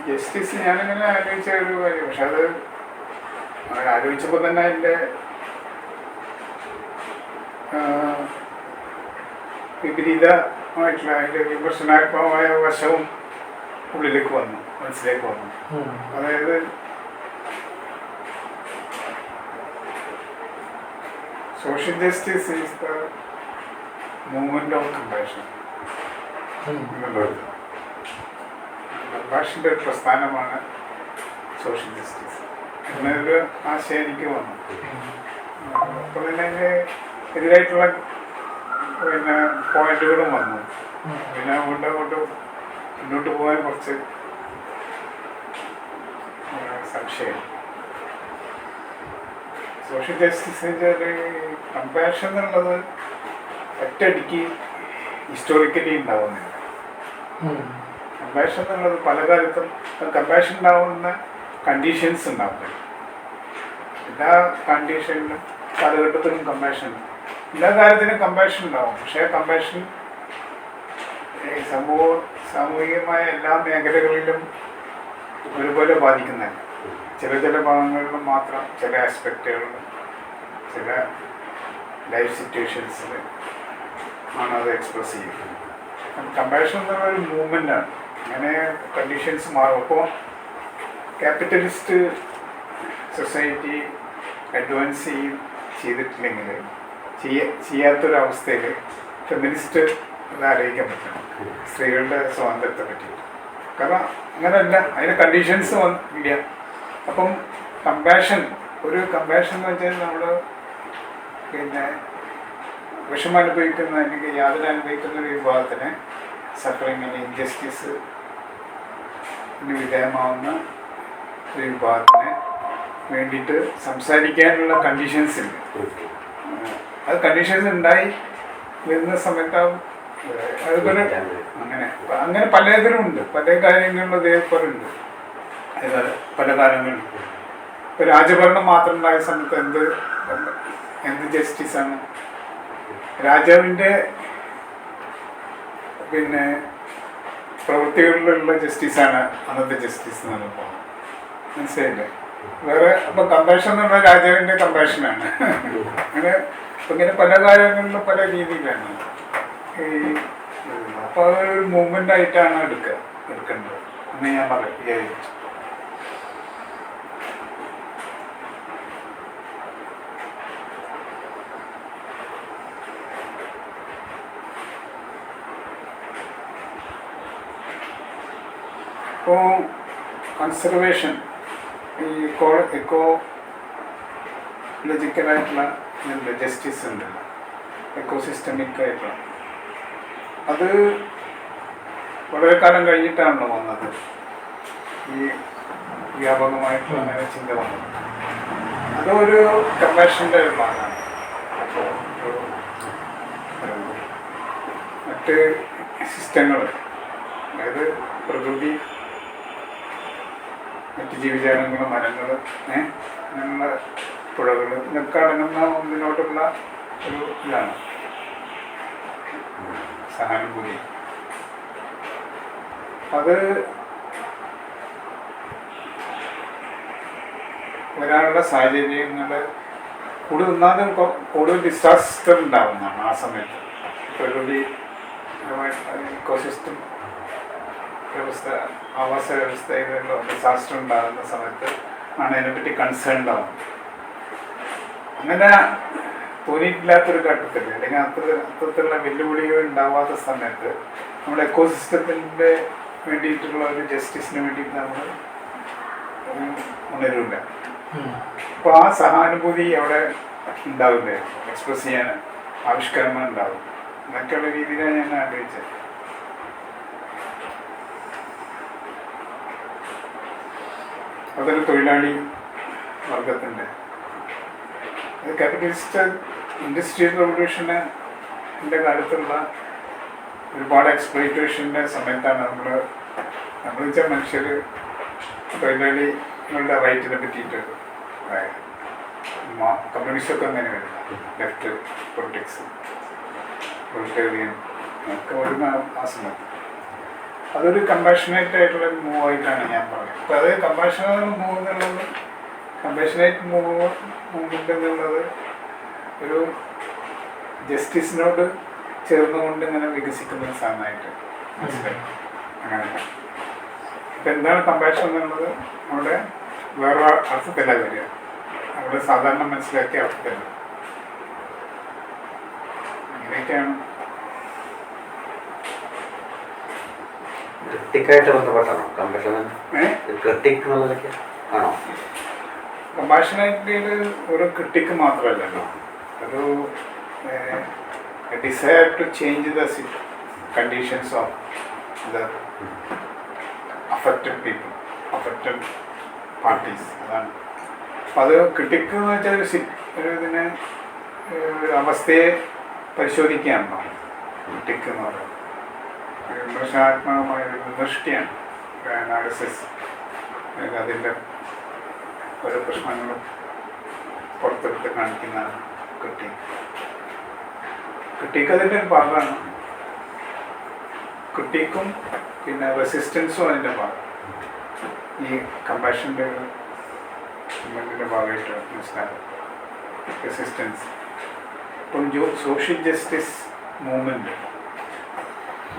Justice ഞാനിങ്ങനെ ആലോചിച്ച ഒരു കാര്യം, പക്ഷെ അത് അങ്ങനെ ആലോചിച്ചപ്പോൾ തന്നെ അതിൻ്റെ വിപരീതമായിട്ടുള്ള അതിൻ്റെ വിമർശനാത്മകമായ വശവും ഉള്ളിലേക്ക് വന്നു, മനസ്സിലേക്ക് വന്നു. അതായത് social justice is the movement of compassion എന്നുള്ളത്. കമ്പാഷൻ്റെ ഒരു പ്രസ്ഥാനമാണ് സോഷ്യൽ ജസ്റ്റിസ് എന്നൊരു ആശയം എനിക്ക് വന്നു. അപ്പോൾ തന്നെ അതിന് എതിരായിട്ടുള്ള പോയിന്റുകളും വന്നു. പിന്നെ അങ്ങോട്ട് മുന്നോട്ട് പോകാൻ കുറച്ച് സംശയം. സോഷ്യൽ ജസ്റ്റിസിൻ്റെ ഒരു കമ്പാഷൻ എന്നുള്ളത് ഒറ്റയടിക്ക് ഹിസ്റ്റോറിക്കലി ഉണ്ടാവുന്നില്ല. കമ്പാഷൻ എന്നുള്ളത് പല കാലത്തും കമ്പാഷൻ ഉണ്ടാവുന്ന കണ്ടീഷൻസ് ഉണ്ടാവില്ല. എല്ലാ കണ്ടീഷനിലും കാലഘട്ടത്തിലും കമ്പാഷൻ, എല്ലാ കാലത്തിനും കമ്പാഷൻ ഉണ്ടാവും. പക്ഷേ കമ്പാഷൻ സാമൂഹികമായ എല്ലാ മേഖലകളിലും ഒരുപോലെ ബാധിക്കുന്നതല്ല. ചില ഭാഗങ്ങളിലും മാത്രം, ചില ആസ്പെക്റ്റുകളിലും, ചില ലൈഫ് സിറ്റുവേഷൻസിൽ ആണ് അത് എക്സ്പ്രസ് ചെയ്യുന്നത്. കമ്പാഷൻ എന്ന് പറയുന്ന ഒരു മൂവ്മെൻ്റാണ്. അങ്ങനെ കണ്ടീഷൻസ് മാറും. അപ്പോൾ ക്യാപിറ്റലിസ്റ്റ് സൊസൈറ്റി അഡ്വാൻസ് ചെയ്തിട്ടില്ലെങ്കിൽ, ചെയ്യാത്തൊരവസ്ഥയിൽ ഫെമിനിസ്റ്റ് അത് ആലോചിക്കാൻ പറ്റണം, സ്ത്രീകളുടെ സ്വാതന്ത്ര്യത്തെ പറ്റിയിട്ട്. കാരണം അങ്ങനെയല്ല, അതിന് കണ്ടീഷൻസ് ഇല്ല. അപ്പം കമ്പാഷൻ എന്ന് വെച്ചാൽ നമ്മൾ വിഷമം അനുഭവിക്കുന്ന അല്ലെങ്കിൽ യാതന അനുഭവിക്കുന്ന ഒരു വിഭാഗത്തിന്, സഫറിങ്ങിന്, ഇൻജസ്റ്റിസ് വിധേയമാവുന്ന ഒരു വിഭാഗത്തിന് വേണ്ടിയിട്ട് സംസാരിക്കാനുള്ള കണ്ടീഷൻസ് ഉണ്ട്. അത് കണ്ടീഷൻസ് ഉണ്ടായി വരുന്ന സമയത്താവും അതുപോലെ അങ്ങനെ പലതിലും ഉണ്ട്. പല കാര്യങ്ങളിലും അതേപോലെ ഉണ്ട്. പല കാലങ്ങളിലും ഇപ്പോൾ രാജഭരണം മാത്രം ഉണ്ടായ സമയത്ത് എന്ത് ജസ്റ്റിസാണ്? രാജാവിൻ്റെ പ്രവൃത്തികളിലുള്ള ജസ്റ്റിസാണ് അന്നത്തെ ജസ്റ്റിസ് എന്ന് പറയുമ്പോൾ. മനസ്സിലായില്ലേ? വേറെ അപ്പോൾ കമ്പാഷൻ എന്ന് പറഞ്ഞാൽ രാജാവിൻ്റെ കമ്പാഷനാണ്. ഇങ്ങനെ പല കാര്യങ്ങളിലും പല രീതിയിലാണ് അപ്പോൾ അതൊരു മൂവ്മെൻ്റ് ആയിട്ടാണ് എടുക്കേണ്ടത് എന്ന് ഞാൻ വിചാരിച്ചു. ഇപ്പോൾ കൺസർവേഷൻ, ഈ എക്കോളജിക്കലായിട്ടുള്ള ജസ്റ്റിസ് ഉണ്ടല്ലോ, എക്കോസിസ്റ്റമിക് ആയിട്ടുള്ള, അത് വളരെ കാലം കഴിഞ്ഞിട്ടാണല്ലോ വന്നത്. ഈ വ്യാപകമായിട്ടുള്ള അങ്ങനെ ചിന്ത വന്നത് അതൊരു കമ്പാഷൻ്റെ ഒരു ഭാഗമാണ്. മറ്റ് സിസ്റ്റങ്ങൾ, അതായത് പ്രകൃതി, മറ്റ് ജീവജാലങ്ങൾ, മരങ്ങൾ, അങ്ങനെയുള്ള പുഴകൾ, ഇതൊക്കെ അടങ്ങുന്ന ഒന്നിനോട്ടുള്ള ഒരു ഇതാണ് സഹാനുഭൂതി. അത് വരാനുള്ള സാഹചര്യങ്ങൾ കൂടുതൽ ഡിസാസ്റ്റർ ഉണ്ടാവുന്നതാണ് ആ സമയത്ത്. പ്രകൃതി ഇക്കോസിസ്റ്റം വ്യവസ്ഥ, ആവാസ വ്യവസ്ഥയിലുള്ള ഡിസാസ്റ്റർ ഉണ്ടാകുന്ന സമയത്ത് ആണ് അതിനെപ്പറ്റി കൺസേൺ ഉണ്ടാവുന്നത്. അങ്ങനെ തോന്നിയിട്ടില്ലാത്തൊരു ഘട്ടത്തിൽ, അല്ലെങ്കിൽ അത്തരത്തിലുള്ള വെല്ലുവിളികൾ ഉണ്ടാവാത്ത സമയത്ത് നമ്മുടെ എക്കോസിസ്റ്റത്തിൻ്റെ വേണ്ടിയിട്ടുള്ള ഒരു ജസ്റ്റിസിന് വേണ്ടിയിട്ട് നമ്മൾ ഉണരില്ല. അപ്പോൾ ആ സഹാനുഭൂതി അവിടെ ഉണ്ടാവില്ലേ, എക്സ്പ്രസ് ചെയ്യാൻ ആവിഷ്കരണം ഉണ്ടാവും. എന്നൊക്കെയുള്ള രീതിയിലാണ് ഞാൻ ആഗ്രഹിച്ചത്. അതൊരു തൊഴിലാളി വർഗത്തിൻ്റെ ക്യാപിറ്റലിസ്റ്റ് ഇൻഡസ്ട്രിയൽ റവല്യൂഷൻ്റെ കാലത്തുള്ള ഒരുപാട് എക്സ്പ്ലോയിറ്റേഷൻ്റെ സമയത്താണ് നമ്മൾ വെച്ചാൽ മനുഷ്യർ തൊഴിലാളികളുടെ റൈറ്റിനെ പറ്റിയിട്ട് കമ്മ്യൂണിസ്റ്റൊക്കെ അങ്ങനെ വരില്ല. ലെഫ്റ്റ് പൊളിറ്റിക്സ്, പൊളിറ്റേറിയൻ ഒക്കെ വരുന്ന ആ സമയത്ത്. അതൊരു കമ്പാഷനേറ്റ് ആയിട്ടുള്ള മൂവ് ആയിട്ടാണ് ഞാൻ പറയുന്നത്. അപ്പോൾ അത് കമ്പാഷണൽ മൂവ് എന്നുള്ളത്, കമ്പാഷനേറ്റ് മൂവ്മെൻ്റ് എന്നുള്ളത് ഒരു ജസ്റ്റിസിനോട് ചേർന്നുകൊണ്ട് ഇങ്ങനെ വികസിക്കുന്ന ഒരു സാധനമായിട്ട് മനസ്സിലായി. അങ്ങനെ ഇപ്പം എന്താണ് കമ്പാഷൻ എന്നുള്ളത് അവിടെ വേറെ അർത്ഥത്തില്ല വരിക, അവിടെ സാധാരണ മനസ്സിലാക്കിയ അർത്ഥത്തില്ല. അങ്ങനെയൊക്കെയാണ്. ക്രിട്ടിക്കായിട്ട് ബന്ധപ്പെട്ടാണോ കമ്പാഷൻ? ക്രിട്ടിക് എന്നുള്ളതൊക്കെ ആണോ? കമ്പാഷനായിട്ട് ഒരു ക്രിട്ടിക്ക് മാത്രമല്ലല്ലോ, ഒരു desire to change the conditions of the affected people, affected parties. അതാണ്. അപ്പം അത് ക്രിട്ടിക്ക് എന്ന് വെച്ചാൽ ഒരു ഇതിനെ അവസ്ഥയെ പരിശോധിക്കുകയാണല്ലോ ക്രിട്ടിക്ക് എന്ന് പറയുന്നത്. വിമർശനാത്മകമായ ഒരു ദൃഷ്ടിയാണ്, ഒരു അനാലിസിസ്. അതിൻ്റെ ഓരോ പ്രശ്നങ്ങളും പുറത്തെടുത്ത് കാണിക്കുന്നതാണ് ക്രിട്ടിക്ക്. ക്രിട്ടിക്ക് അതിൻ്റെ ഒരു ഭാഗമാണ്. ക്രിട്ടിക്കും പിന്നെ റെസിസ്റ്റൻസും അതിൻ്റെ ഭാഗം, ഈ കമ്പാഷൻ്റെ ഒരു മൂവ്മെൻറ്റിൻ്റെ ഭാഗമായിട്ട് മനസ്സിലാകും. റെസിസ്റ്റൻസ് ഇപ്പം സോഷ്യൽ ജസ്റ്റിസ് മൂവ്മെൻറ്റ്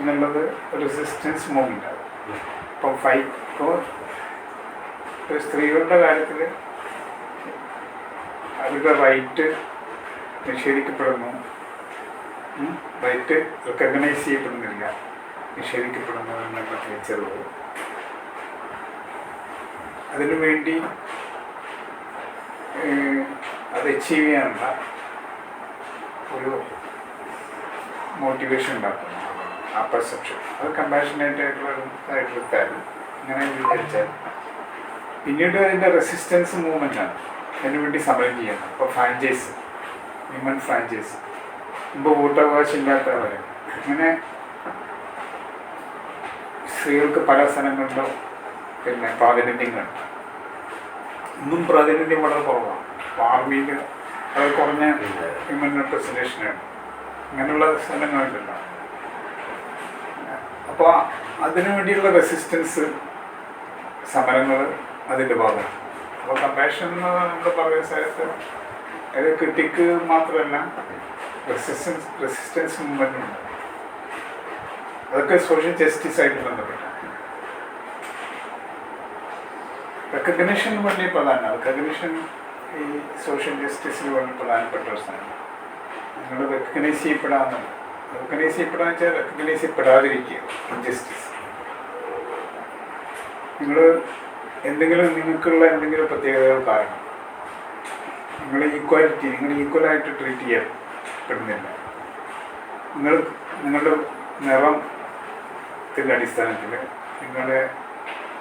എന്നുള്ളത് റെസിസ്റ്റൻസ് മൂവ്മെൻറ്റാണ്. ഇപ്പം ഇപ്പോൾ സ്ത്രീകളുടെ കാര്യത്തിൽ അവരുടെ റൈറ്റ് നിഷേധിക്കപ്പെടുന്നു, റൈറ്റ് റെക്കഗ്നൈസ് ചെയ്യപ്പെടുന്നില്ല, നിഷേധിക്കപ്പെടുന്നു എന്നുള്ള തിരിച്ചറിവ്. അതിനുവേണ്ടി അത് അച്ചീവ് ചെയ്യാനുള്ള ഒരു മോട്ടിവേഷൻ ഉണ്ടാക്കുന്നു, ആ പെർസെപ്ഷൻ. അത് കമ്പാഷനേറ്റ് ആയിട്ടുള്ള കാര്യം അങ്ങനെ വിചാരിച്ചാൽ. പിന്നീട് അതിൻ്റെ റെസിസ്റ്റൻസ് മൂവ്മെൻറ്റാണ് അതിനുവേണ്ടി സമരം ചെയ്യുന്നത്. ഇപ്പോൾ ഫ്രാഞ്ചൈസ്, വിമൻ ഫ്രാഞ്ചൈസ്, മുമ്പ് വോട്ടവകാശം ഇല്ലാത്തവരെ, അങ്ങനെ സ്ത്രീകൾക്ക് പല സ്ഥലങ്ങളിലും പിന്നെ പ്രാതിനിധ്യങ്ങളുണ്ട്. ഇന്നും പ്രാതിനിധ്യം വളരെ കുറവാണ്. അപ്പോൾ ആർമിയിൽ അത് കുറഞ്ഞ വിമൻ റെപ്രസെൻറ്റേഷനാണ്. അങ്ങനെയുള്ള സ്ഥലങ്ങളുണ്ടല്ലോ. അപ്പോൾ അതിനു വേണ്ടിയുള്ള റെസിസ്റ്റൻസ് സമരങ്ങൾ അതിൻ്റെ ഭാഗമാണ്. അപ്പോൾ കമ്പാഷൻ എന്ന് നമ്മൾ പറയുന്ന സ്ഥലത്ത് അത് ക്രിട്ടിക്ക് മാത്രമല്ല, റെസിസ്റ്റൻസ് മൂവ്മെൻ്റ് ഉണ്ട്. അതൊക്കെ സോഷ്യൽ ജസ്റ്റിസ് ആയിട്ട് ബന്ധപ്പെട്ട റെക്കഗ്നിഷൻ വലിയ പ്രധാനമാണ്. റെക്കഗ്നിഷൻ ഈ സോഷ്യൽ ജസ്റ്റിസിന് വളരെ പ്രധാനപ്പെട്ട ഒരു സാധനം. നിങ്ങൾ റെക്കഗ്നൈസ് ചെയ്യപ്പെടാമെന്നല്ല, റെക്കഗ്നൈസ് ചെയ്യപ്പെടാന്ന് വെച്ചാൽ റെക്കഗ്നൈസ് ചെയ്യപ്പെടാതിരിക്കുക, ഇൻജസ്റ്റിസ്. നിങ്ങൾ നിങ്ങൾക്കുള്ള എന്തെങ്കിലും പ്രത്യേകതകൾ കാരണം നിങ്ങൾ ഈക്വലായിട്ട് ട്രീറ്റ് ചെയ്യപ്പെടുന്നില്ല. നിങ്ങളുടെ നിറത്തിൻ്റെ അടിസ്ഥാനത്തിൽ, നിങ്ങളുടെ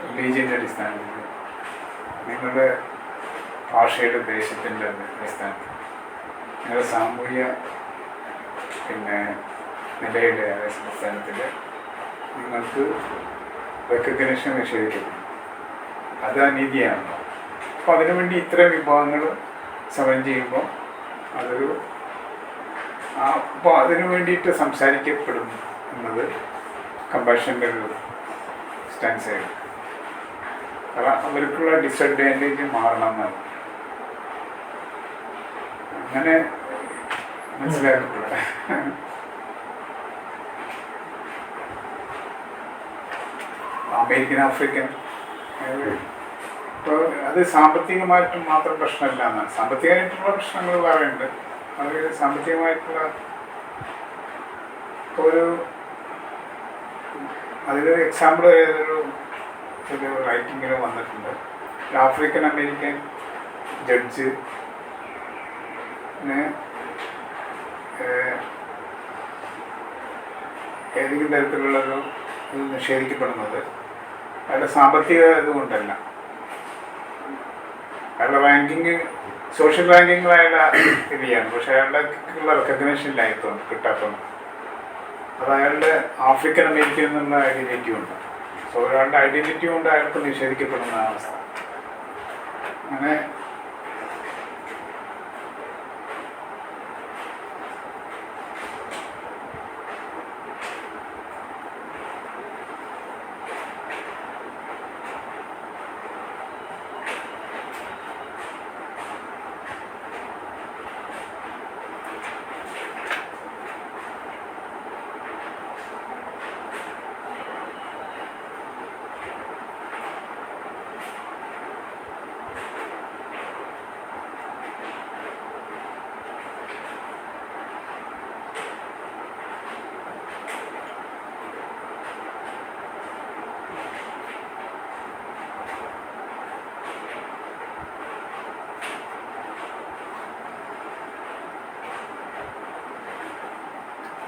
റിലീജിയൻ്റെ അടിസ്ഥാനത്തിൽ, നിങ്ങളുടെ ഭാഷയുടെ ദേശത്തിൻ്റെ അടിസ്ഥാനത്തിൽ, നിങ്ങളുടെ സാമൂഹ്യ പിന്നെ നിലയുടെ അടിസ്ഥാനത്തിൽ നിങ്ങൾക്ക് റെക്കഗ്നേഷൻ നിഷേധിക്കപ്പെടും. അത് അനീതിയാണല്ലോ. അപ്പോൾ അതിനുവേണ്ടി ഇത്തരം വിഭാഗങ്ങൾ സമരം ചെയ്യുമ്പോൾ അതൊരു അപ്പോൾ അതിനു വേണ്ടിയിട്ട് സംസാരിക്കപ്പെടും എന്നത് കമ്പാഷൻ്റെ ഒരു സ്റ്റാൻസായിരുന്നു. കാരണം അവർക്കുള്ള ഡിസഡ്വാൻറ്റേജ് മാറണം എന്നാണ് അങ്ങനെ മനസ്സിലാക്കപ്പെടുക. അമേരിക്കൻ ആഫ്രിക്കൻ ഇപ്പോൾ അത് സാമ്പത്തികമായിട്ടും മാത്രം പ്രശ്നമില്ല എന്നാണ്. സാമ്പത്തികമായിട്ടുള്ള പ്രശ്നങ്ങൾ വേറെയുണ്ട്. അത് സാമ്പത്തികമായിട്ടുള്ള ഒരു അതിലൊരു എക്സാമ്പിൾ ഏതൊരു റൈറ്റിങ്ങിൽ വന്നിട്ടുണ്ട്. ഒരു ആഫ്രിക്കൻ അമേരിക്കൻ ജഡ്ജ് ഏതെങ്കിലും തരത്തിലുള്ളൊരു ഇത് നിഷേധിക്കപ്പെടുന്നത് അയാളുടെ സാമ്പത്തിക ഇതുകൊണ്ടല്ല, അയാളുടെ റാങ്കിങ്, സോഷ്യൽ റാങ്കിങ്ങിൽ അയാളുടെ ഇത് ചെയ്യാണ്. പക്ഷെ അയാളുടെ റെക്കഗ്നേഷൻ ഇല്ലായിരുന്നു, കിട്ടാത്തത്. അത് അയാളുടെ ആഫ്രിക്കൻ അമേരിക്കൻ എന്നുള്ള ഐഡൻറ്റിറ്റി ഉണ്ട്. സോ ഒരാളുടെ ഐഡൻറ്റിറ്റി കൊണ്ട് അയാൾക്ക് നിഷേധിക്കപ്പെടുന്ന അവസ്ഥ. അങ്ങനെ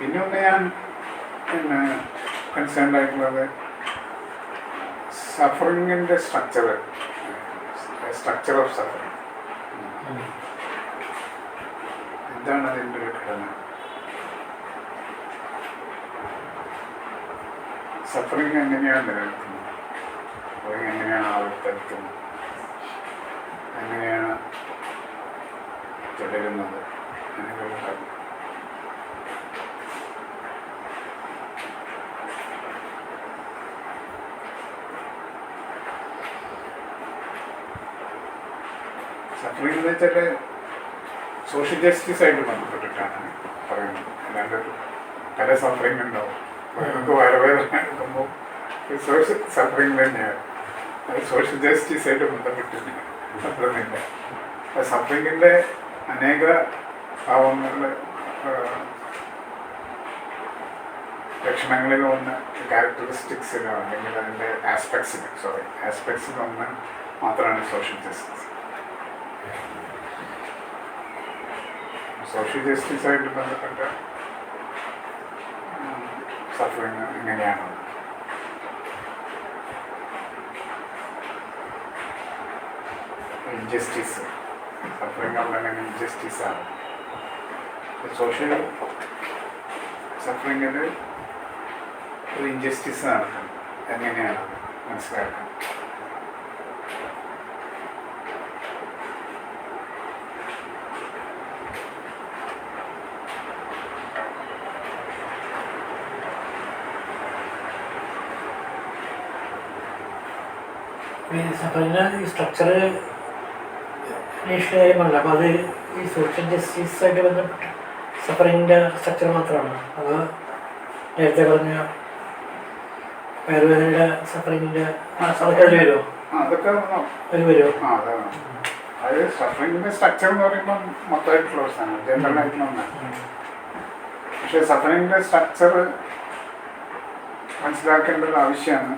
ഇതിനൊന്ന് ഞാൻ പിന്നെ കൺസേൺഡ് ആയിട്ടുള്ളത് സഫറിങ്ങിൻ്റെ സ്ട്രക്ചർ ഓഫ് സഫറിങ് എന്താണ് അതിൻ്റെ ഒരു ഘടന. സഫറിങ് എങ്ങനെയാണ് നിലനിൽക്കുന്നത്, സഫറിങ് എങ്ങനെയാണ് ആവർത്തിക്കുന്നത്, എങ്ങനെയാണ് തുടരുന്നത്, അങ്ങനെയുള്ള കാര്യം. സഫറിങ് എന്ന് വെച്ചാൽ സോഷ്യൽ ജസ്റ്റിസ് ആയിട്ട് ബന്ധപ്പെട്ടിട്ടാണ് പറയുന്നത്. അല്ലാണ്ട് പല സഫറിങ് ഉണ്ടാവും. നമുക്ക് വയറുവേദന എടുക്കുമ്പോൾ സോഷ്യൽ സഫറിങ് തന്നെയാണ്. അത് സോഷ്യൽ ജസ്റ്റിസ് ആയിട്ട് ബന്ധപ്പെട്ടിട്ട് സഫറിങ്ങില്ല. സഫറിങ്ങിൻ്റെ അനേക ഭാവങ്ങളുടെ ലക്ഷണങ്ങളിൽ ഒന്ന് ക്യാരക്ടറിസ്റ്റിക്സിലോ അല്ലെങ്കിൽ അതിൻ്റെ ആസ്പെക്ട്സിലൊന്ന് മാത്രമാണ് സോഷ്യൽ ജസ്റ്റിസ്. സോഷ്യൽ ജസ്റ്റിസായിട്ട് ബന്ധപ്പെട്ട സഫറിങ് എങ്ങനെയാണ് ഇൻജസ്റ്റിസ്, സഫറിങ് ഉണ്ടെങ്കിൽ ഇൻജസ്റ്റിസാണ്. സോഷ്യൽ സഫറിങ്ങിൽ ഒരു ഇൻജസ്റ്റിസ് നടക്കുന്നത് എങ്ങനെയാണ് മനസ്സിലാക്കുന്നത്. സഫറിൻ്റെ ഈ സ്ട്രക്ചർ നിഷ്ഠയമല്ല. അപ്പോൾ അത് ഈ സോഷ്യൽ ജസ്റ്റിസായിട്ട് ബന്ധപ്പെട്ട സഫറിങ്ങിൻ്റെ സ്ട്രക്ചർ മാത്രമാണ്. അത് നേരത്തെ പറഞ്ഞ വയറുവേദനയുടെ സഫറിങ്ങിൻ്റെ അതൊക്കെ വരുമോ? അതൊക്കെ അത് വരുമോ? അതാണ് അത് സഫറിങ്ങിൻ്റെ സ്ട്രക്ചർ എന്ന് പറയുമ്പോൾ മൊത്തമായിട്ടുള്ള ഒരു സാധനം, ജനറൽ ആയിട്ടുള്ള ഒന്നാണ്. പക്ഷെ സഫറിങ്ങിൻ്റെ സ്ട്രക്ചർ മനസ്സിലാക്കേണ്ടത് ആവശ്യമാണ്.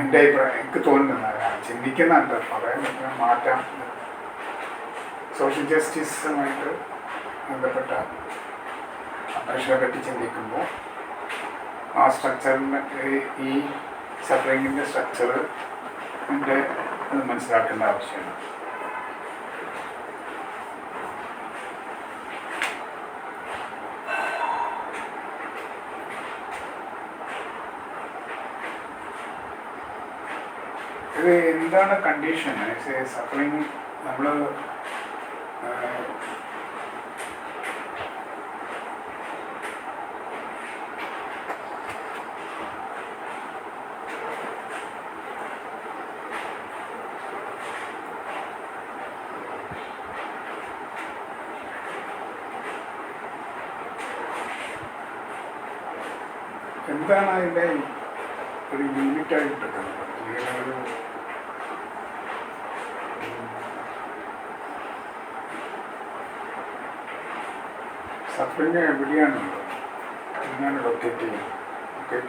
എൻ്റെ അഭിപ്രായം, എനിക്ക് തോന്നുന്നത് ചിന്തിക്കുന്നുണ്ട്, പറയാൻ പറ്റുന്ന മാറ്റാം. സോഷ്യൽ ജസ്റ്റിസുമായിട്ട് ബന്ധപ്പെട്ട മനുഷ്യരെ പറ്റി ചിന്തിക്കുമ്പോൾ ആ സ്ട്രക്ചറിന് ഈ സഫറിങ്ങിൻ്റെ സ്ട്രക്ചറിൻ്റെ അത് മനസ്സിലാക്കേണ്ട ആവശ്യമാണ്. ഇത് എന്താണ് കണ്ടീഷൻ സഫറിങ്? നമ്മൾ എന്താണ് അതിൻ്റെ ഒരു യൂണിറ്റായിട്ട് എടുക്കുന്നത്? ഒരു സഫറിങ് എവിടെയാണുള്ളത്, എങ്ങനെയാണ് ലൊക്കേറ്റ്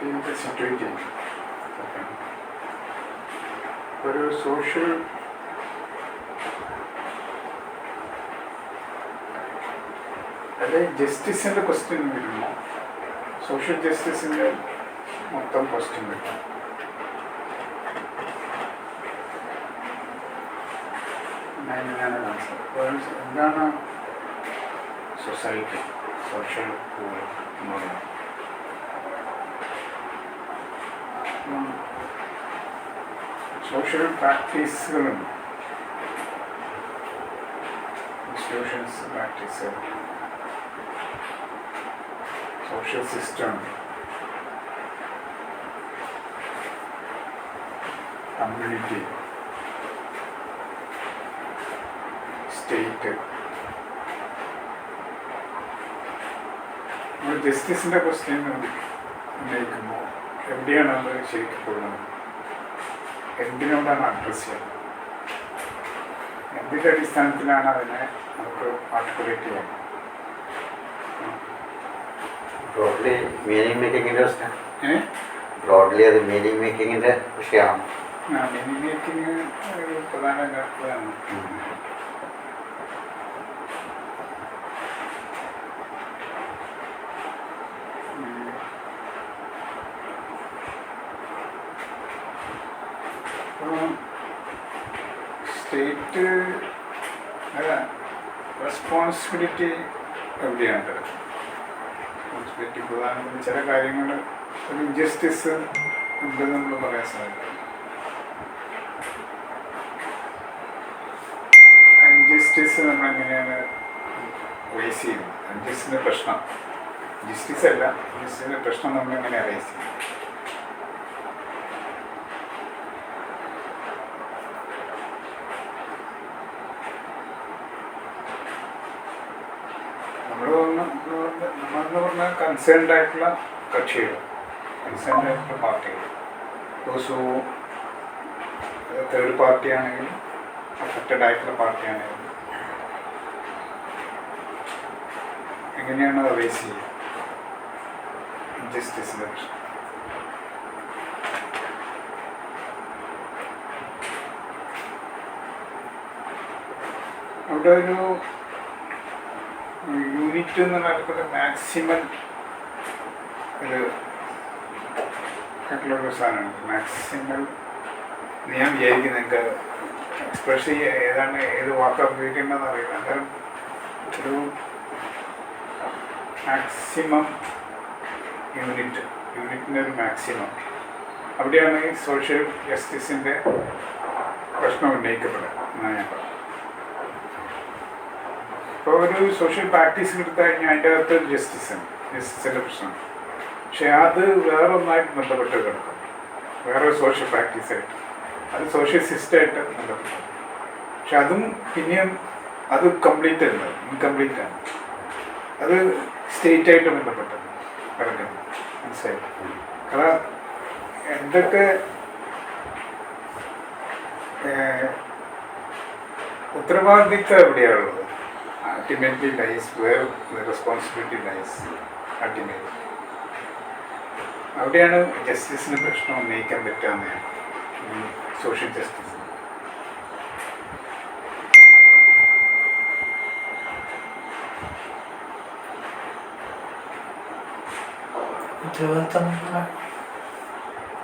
ചെയ്യുന്നത്, സിറ്റുവേറ്റ് ചെയ്യുന്നത്. ഒരു സോഷ്യൽ അതായത് ജസ്റ്റിസിൻ്റെ ക്വസ്റ്റ്യൻ വരുമ്പോൾ സോഷ്യൽ ജസ്റ്റിസിൻ്റെ മൊത്തം ക്വസ്റ്റ്യൻ വരും. എങ്ങനെയാണ് മനസ്സിലാക്കുക എന്താണ് സൊസൈറ്റി, സോഷ്യൽ കൂൾ എന്ന് പറയുന്നത്. സോഷ്യൽ പ്രാക്ടീസുകളുണ്ട്, institutions practice, social system, community, state. നമ്മൾ ജസ്റ്റിസിൻ്റെ ക്വസ്റ്റ്യൻ ഉന്നയിക്കുമ്പോൾ എവിടെയാണ് അത് ശരിക്കും കൊള്ളുന്നത്, എന്തിനോടാണ് അഡ്രസ് ചെയ്യുന്നത്, എന്തിൻ്റെ അടിസ്ഥാനത്തിലാണ് അതിനെ നമുക്ക് ആർട്ടിക്കുലേറ്റ് ചെയ്യാൻ. ബ്രോഡ്ലി മീനിങ് മേക്കിങ്ങിൻ്റെ പ്രശ്നം, ബ്രോഡ്ലി അത് മീനിങ് മേക്കിങ്ങിൻ്റെ വിഷയമാണ്. മീനിങ് മേക്കിങ് ഒരു പ്രധാന ഘടകമാണ്. സ്റ്റേറ്റ് റെസ്പോൺസിബിലിറ്റി എവിടെയാണ് റെസ്പോൺസിബിലിറ്റി പ്രധാനപ്പെട്ട ചില കാര്യങ്ങൾ ഒരു ഇൻജസ്റ്റിസ് ഉണ്ടെന്ന് നമ്മൾ പറയാൻ സാധിക്കും. ഇൻജസ്റ്റിസ് നമ്മൾ എങ്ങനെയാണ് റേസ് ചെയ്യുന്നത്? ഇൻജസ്റ്റിസിൻ്റെ പ്രശ്നം ജസ്റ്റിസ് അല്ല, ജസ്റ്റിസിൻ്റെ പ്രശ്നം നമ്മൾ എങ്ങനെയാണ് റേസ് ചെയ്യുന്നത്? നമ്മളെന്ന് പറഞ്ഞാൽ കൺസേൺഡ് ആയിട്ടുള്ള കക്ഷികൾ, കൺസേൺഡ് ആയിട്ടുള്ള പാർട്ടികൾ, ദോസ് തേർഡ് പാർട്ടി ആണെങ്കിലും അഫക്റ്റഡ് ആയിട്ടുള്ള പാർട്ടി ആണെങ്കിലും എങ്ങനെയാണ് റേസ് ചെയ്യുക ഇൻജസ്റ്റിസിൻ്റെ പ്രശ്നം? അവിടെ ഒരു യൂണിറ്റ് എന്ന് പറഞ്ഞാൽ മാക്സിമം ഒരു ആയിട്ടുള്ളൊരു സാധനമാണ്. മാക്സിമം ഞാൻ വിചാരിക്കുന്നത് നിങ്ങൾക്ക് എക്സ്പ്രസ് ചെയ്യുക ഏതാണ് ഏത് വാക്ക് ഉപയോഗിക്കേണ്ടതെന്ന് അറിയില്ല. അന്നേരം ഒരു മാക്സിമം യൂണിറ്റിൻ്റെ ഒരു മാക്സിമം അവിടെയാണ് ഈ സോഷ്യൽ ജസ്റ്റിസിൻ്റെ പ്രശ്നം ഉന്നയിക്കപ്പെടുക എന്നാണ് ഞാൻ പറഞ്ഞത്. ഇപ്പോൾ ഒരു സോഷ്യൽ പ്രാക്ടീസ് എടുത്തു കഴിഞ്ഞാൽ അതിൻ്റെ അകത്ത് ജസ്റ്റിസിൻ്റെ പ്രശ്നം, പക്ഷെ അത് വേറൊന്നായിട്ട് ബന്ധപ്പെട്ട് കിടക്കും, വേറൊരു സോഷ്യൽ പ്രാക്ടീസായിട്ട്, അത് സോഷ്യൽ സിസ്റ്റമായിട്ട് ബന്ധപ്പെട്ടു. പക്ഷെ അതും പിന്നെയും അത് കംപ്ലീറ്റ് അല്ല, ഇൻകംപ്ലീറ്റ് ആണ്. അത് സ്റ്റേറ്റായിട്ട് ബന്ധപ്പെട്ടത് കിടക്കുന്നത്, മനസ്സിലായി? കാരണം എന്തൊക്കെ ഉത്തരവാദിത്വം എവിടെയാണുള്ളത്? Ultimately lies where the responsibility lies. Ultimately. അവിടെയാണ് ജസ്റ്റിസിന് പ്രശ്നം ഉന്നയിക്കാൻ പറ്റാവുന്ന സോഷ്യൽ ജസ്റ്റിസ്.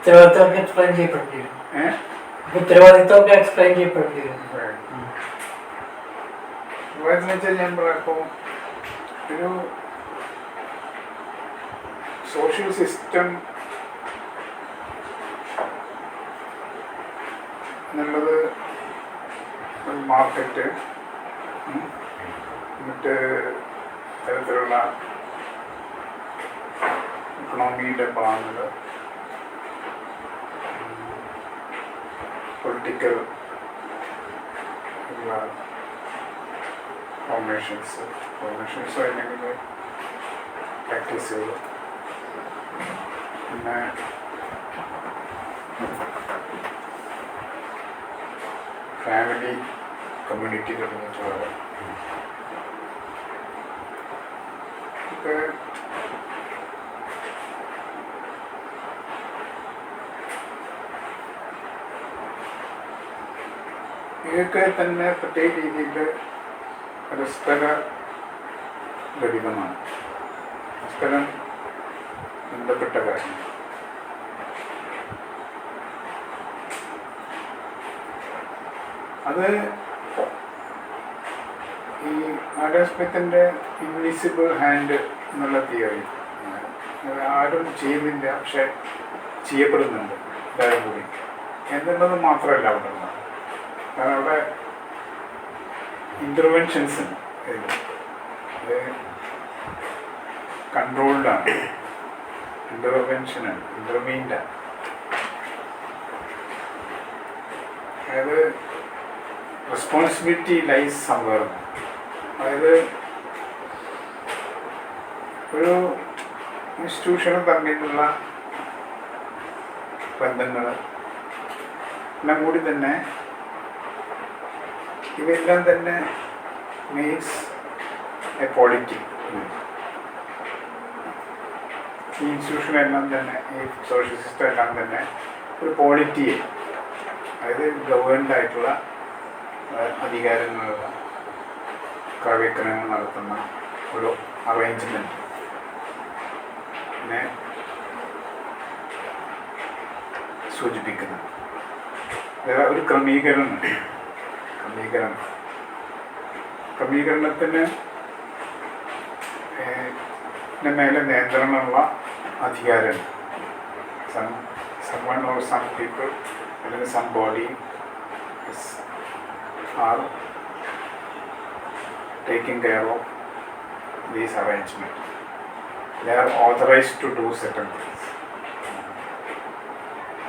ഉത്തരവാദിത്തമൊക്കെ എക്സ്പ്ലെയിൻ ചെയ്യപ്പെടേണ്ടി വരും. ഉത്തരവാദിത്തമൊക്കെ എക്സ്പ്ലെയിൻ ചെയ്യപ്പെടേണ്ടി വരും. എന്ന് വെച്ചാൽ ഞാൻ പറയാം, ഒരു സോഷ്യൽ സിസ്റ്റം എന്നുള്ളത് ഒരു മാർക്കറ്റ്, മറ്റ് തരത്തിലുള്ള ഇക്കണോമിയുടെ ഭാഗങ്ങൾ, പൊളിറ്റിക്കൽ ഫോർമേഷൻസ് അല്ലെങ്കിൽ പ്രാക്ടീസുകൾ, പിന്നെ ഫാമിലി കമ്മ്യൂണിറ്റി തുടങ്ങിയിട്ടുള്ള ഇതൊക്കെ തന്നെ പ്രത്യേക രീതിയിൽ പരസ്പര ഘടിതമാണ്, പരസ്പരം ബന്ധപ്പെട്ട കാര്യം. അത് ഈ ആഡം സ്മിത്തിൻ്റെ ഇൻവിസിബിൾ ഹാൻഡ് എന്നുള്ള തിയറി, ആരും ചെയ്യുന്നില്ല പക്ഷെ ചെയ്യപ്പെടുന്നുണ്ട് എല്ലാവരും കൂടി എന്നുള്ളത് മാത്രമല്ല അവിടെ ഉള്ളത്. കാരണം അവിടെ ഇൻ്റർവെൻഷൻസ് ഉണ്ട്, അത് കൺട്രോൾഡാണ്, ഇൻ്റർവെൻഷനാണ്, ഇൻ്റർവീൻഡാണ്. അതായത് റെസ്പോൺസിബിലിറ്റി ലൈസ് സംവെയർ. അതായത് ഒരു ഇൻസ്റ്റിറ്റ്യൂഷനും തമ്മിലുള്ള ബന്ധങ്ങൾ എല്ലാം കൂടി തന്നെ ഇവയെല്ലാം തന്നെ മീൻസ് എ ക്വാളിറ്റി. ഈ ഇൻസ്റ്റിറ്റ്യൂഷനെല്ലാം തന്നെ, ഈ സോഷ്യൽ സിസ്റ്റം എല്ലാം തന്നെ ഒരു ക്വാളിറ്റിയെ, അതായത് ഗവേൺഡ് ആയിട്ടുള്ള അധികാരങ്ങളുള്ള ക്രയവിക്രയങ്ങൾ നടത്തുന്ന ഒരു അറേഞ്ച്മെൻറ്റ്, പിന്നെ സൂചിപ്പിക്കുന്നത് ഒരു ക്രമീകരണം. ക്രമീകരണത്തിന് മേലെ നിയന്ത്രണമുള്ള അധികാരം someone or some people അല്ലെങ്കിൽ some body are taking care of these arrangements. They are authorized to do certain things.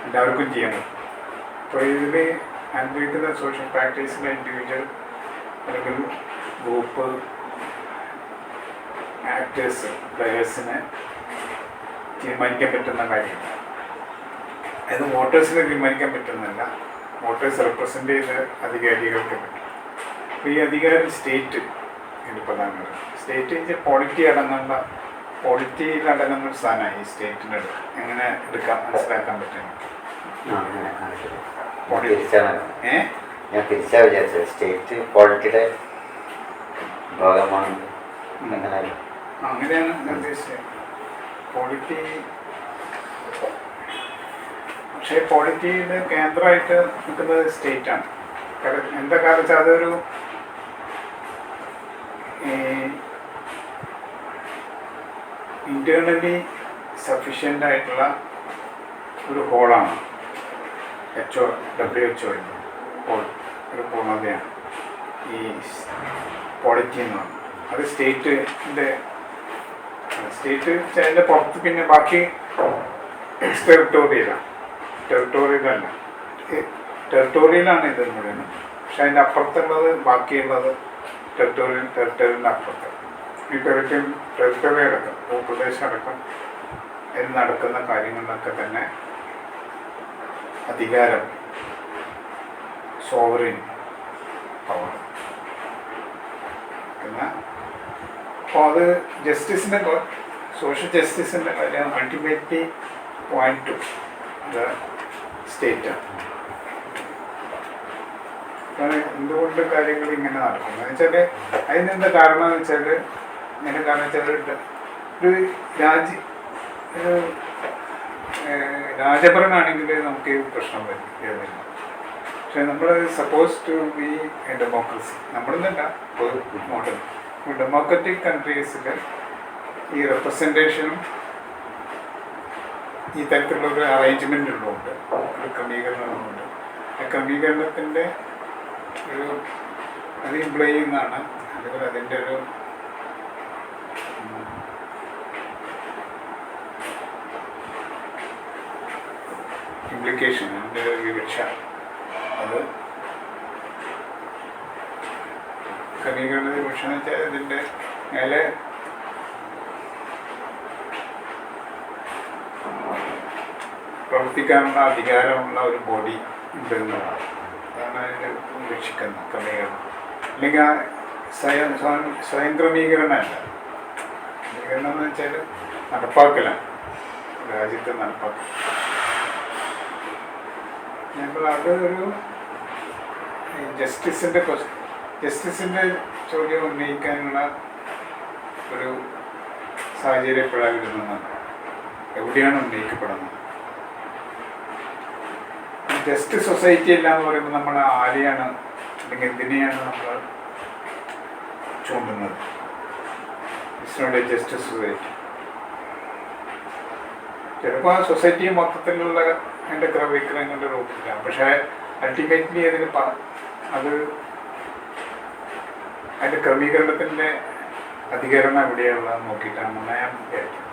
എല്ലാവർക്കും ചെയ്യണം. അപ്പോൾ ഇതിൽ അനുഭവിക്കുന്ന സോഷ്യൽ പ്രാക്ടീസിലെ ഇൻഡിവിജ്വൽ അല്ലെങ്കിൽ ഗ്രൂപ്പ് ആക്ടേഴ്സ് പ്ലെയേഴ്സിനെ തീരുമാനിക്കാൻ പറ്റുന്ന കാര്യമില്ല. അത് വോട്ടേഴ്സിനെ തീരുമാനിക്കാൻ പറ്റുന്നതല്ല, വോട്ടേഴ്സ് റെപ്രസെൻ്റ് ചെയ്ത അധികാരികൾക്ക് പറ്റും. അപ്പോൾ ഈ അധികാരം സ്റ്റേറ്റ് എൻ്റെ പ്രധാനമാണ്. സ്റ്റേറ്റ് പോളിറ്റിയിലടങ്ങുന്ന ഒരു സാധനമാണ് ഈ സ്റ്റേറ്റിൻ്റെ എങ്ങനെ മനസ്സിലാക്കാൻ പറ്റും. ഞാൻ തിരിച്ചാ വിചാരിച്ചത് സ്റ്റേറ്റ് പോളിറ്റിയുടെ ഭാഗമാണ്. അങ്ങനെയാണ് ഉദ്ദേശിച്ചത്. പക്ഷേ പോളിറ്റിയുടെ കേന്ദ്രമായിട്ട് നിൽക്കുന്നത് സ്റ്റേറ്റാണ്. എന്താ കാരണം വെച്ചാൽ അതൊരു ഇൻറ്റേർണലി സഫീഷ്യൻ്റ് ആയിട്ടുള്ള ഒരു ഹോളാണ്. WHO ഹോൾ ഒരു പൂർണ്ണതയാണ് ഈ പോളിറ്റി എന്ന് പറഞ്ഞാൽ. അത് സ്റ്റേറ്റ് അതിൻ്റെ പുറത്ത് പിന്നെ ബാക്കി ടെറിട്ടോറിയലാണ് ഇത് മുഴുവൻ. പക്ഷെ അതിൻ്റെ അപ്പുറത്തുള്ളത് ബാക്കിയുള്ളത് ടെറിട്ടോറിയലിൻ്റെ അപ്പുറത്ത് ഈ ടെറിട്ടറി അടക്കം ഭൂപ്രദേശം അടക്കം അതിൽ നടക്കുന്ന കാര്യങ്ങളിലൊക്കെ തന്നെ അധികാരം സോവറിൻ പവർ. പിന്നെ അപ്പോൾ അത് ജസ്റ്റിസിൻ്റെ സോഷ്യൽ ജസ്റ്റിസിൻ്റെ കാര്യം അൾട്ടിമേറ്റ്ലി പോയിന്റ് ടു ദ സ്റ്റേറ്റാണ്. എന്തുകൊണ്ട് കാര്യങ്ങൾ ഇങ്ങനെ നടക്കുന്നത് എന്ന് വെച്ചാൽ അതിനെന്താ കാരണം എന്ന് വെച്ചാൽ ഒരു രാജഭരണമാണെങ്കിൽ നമുക്ക് ഈ പ്രശ്നം വരില്ല. പക്ഷെ നമ്മൾ suppose to be a democracy, നമ്മളെന്നല്ല ഒരു മോഡൽ ഡെമോക്രാറ്റിക് കൺട്രീസിൽ ഈ റെപ്രസെൻറ്റേഷനും ഈ തരത്തിലുള്ളൊരു അറേഞ്ച്മെൻ്റ് ഉള്ളതുകൊണ്ട് ഒരു ക്രമീകരണമുണ്ട്. ആ ക്രമീകരണത്തിൻ്റെ ഒരു അത് ഇംപ്ലൈ ചെയ്യുന്നതാണ്, അല്ലെങ്കിൽ അതിൻ്റെ ഒരു ഇംപ്ലിക്കേഷൻ, അതിൻ്റെ ഒരു വിവക്ഷ, അത് ക്രമീകരണ വിവക്ഷ എന്ന് വെച്ചാൽ ഇതിൻ്റെ മേലെ പ്രവർത്തിക്കാനുള്ള അധികാരമുള്ള ഒരു ബോഡി ഉണ്ടെന്നതാണ്. അതാണ് അതിൻ്റെ രക്ഷിക്കുന്നത് ക്രമീകരണം. അല്ലെങ്കിൽ ആ സ്വയം ക്രമീകരണമല്ല. ക്രമീകരണം എന്ന് വെച്ചാൽ നടപ്പാക്കലാണ്, രാജ്യത്തെ നടപ്പാക്കൽ. ഞങ്ങൾ അത് ഒരു ജസ്റ്റിസിൻ്റെ ചോദ്യം ഉന്നയിക്കാനുള്ള ഒരു സാഹചര്യം എപ്പോഴാണ് വരുന്നതെന്നാണ്, എവിടെയാണ് ഉന്നയിക്കപ്പെടുന്നത്. ജസ്റ്റ് സൊസൈറ്റി അല്ല എന്ന് പറയുമ്പോൾ നമ്മൾ ആരെയാണ് അല്ലെങ്കിൽ എന്തിനെയാണ് നമ്മൾ ചൂണ്ടുന്നത്? It's not a just society. ചിലപ്പോൾ ആ സൊസൈറ്റി മൊത്തത്തിലുള്ള അതിൻ്റെ ക്രമീകരണങ്ങളുടെ രൂപത്തിലാണ്. പക്ഷേ അൾട്ടിമേറ്റ്ലി അത് അതിൻ്റെ ക്രമീകരണത്തിൻ്റെ അധികരണം എവിടെയുള്ളതെന്ന് നോക്കിയിട്ടാണ് ഞാൻ വിചാരിക്കുന്നത്.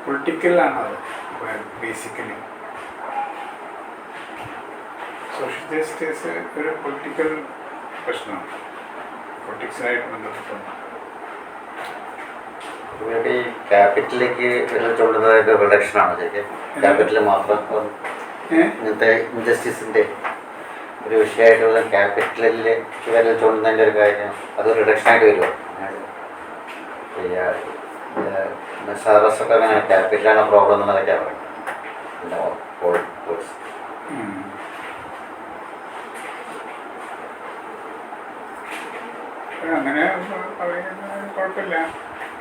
പൊളിറ്റിക്കലാണത് ബേസിക്കലി. സോഷ്യൽ ജസ്റ്റിസ് ഒരു പൊളിറ്റിക്കൽ പ്രശ്നമാണ്, പൊളിറ്റിക്സുമായിട്ട് ബന്ധപ്പെട്ടുണ്ട്. ഈ ക്യാപിറ്റലിലേക്ക് ചൂണ്ടുന്നതൊക്കെ റിഡക്ഷനാണ് ശരിക്കും. ക്യാപിറ്റൽ മാത്രം ഇങ്ങനത്തെ ഇൻജസ്റ്റിസിൻ്റെ ഒരു വിഷയമായിട്ടുള്ള ക്യാപിറ്റലിലേക്ക് വിരൽ ചൂണ്ടുന്നതിൻ്റെ ഒരു കാര്യം അത് റിഡക്ഷനായിട്ട് വരുമോ? സാറസൊക്കെ അങ്ങനെ ക്യാപിറ്റലാണ് പ്രോബ്ലം എന്നുള്ളതൊക്കെയാണ് പറയുന്നത്. അങ്ങനെ പറയുന്നത് കുഴപ്പമില്ല.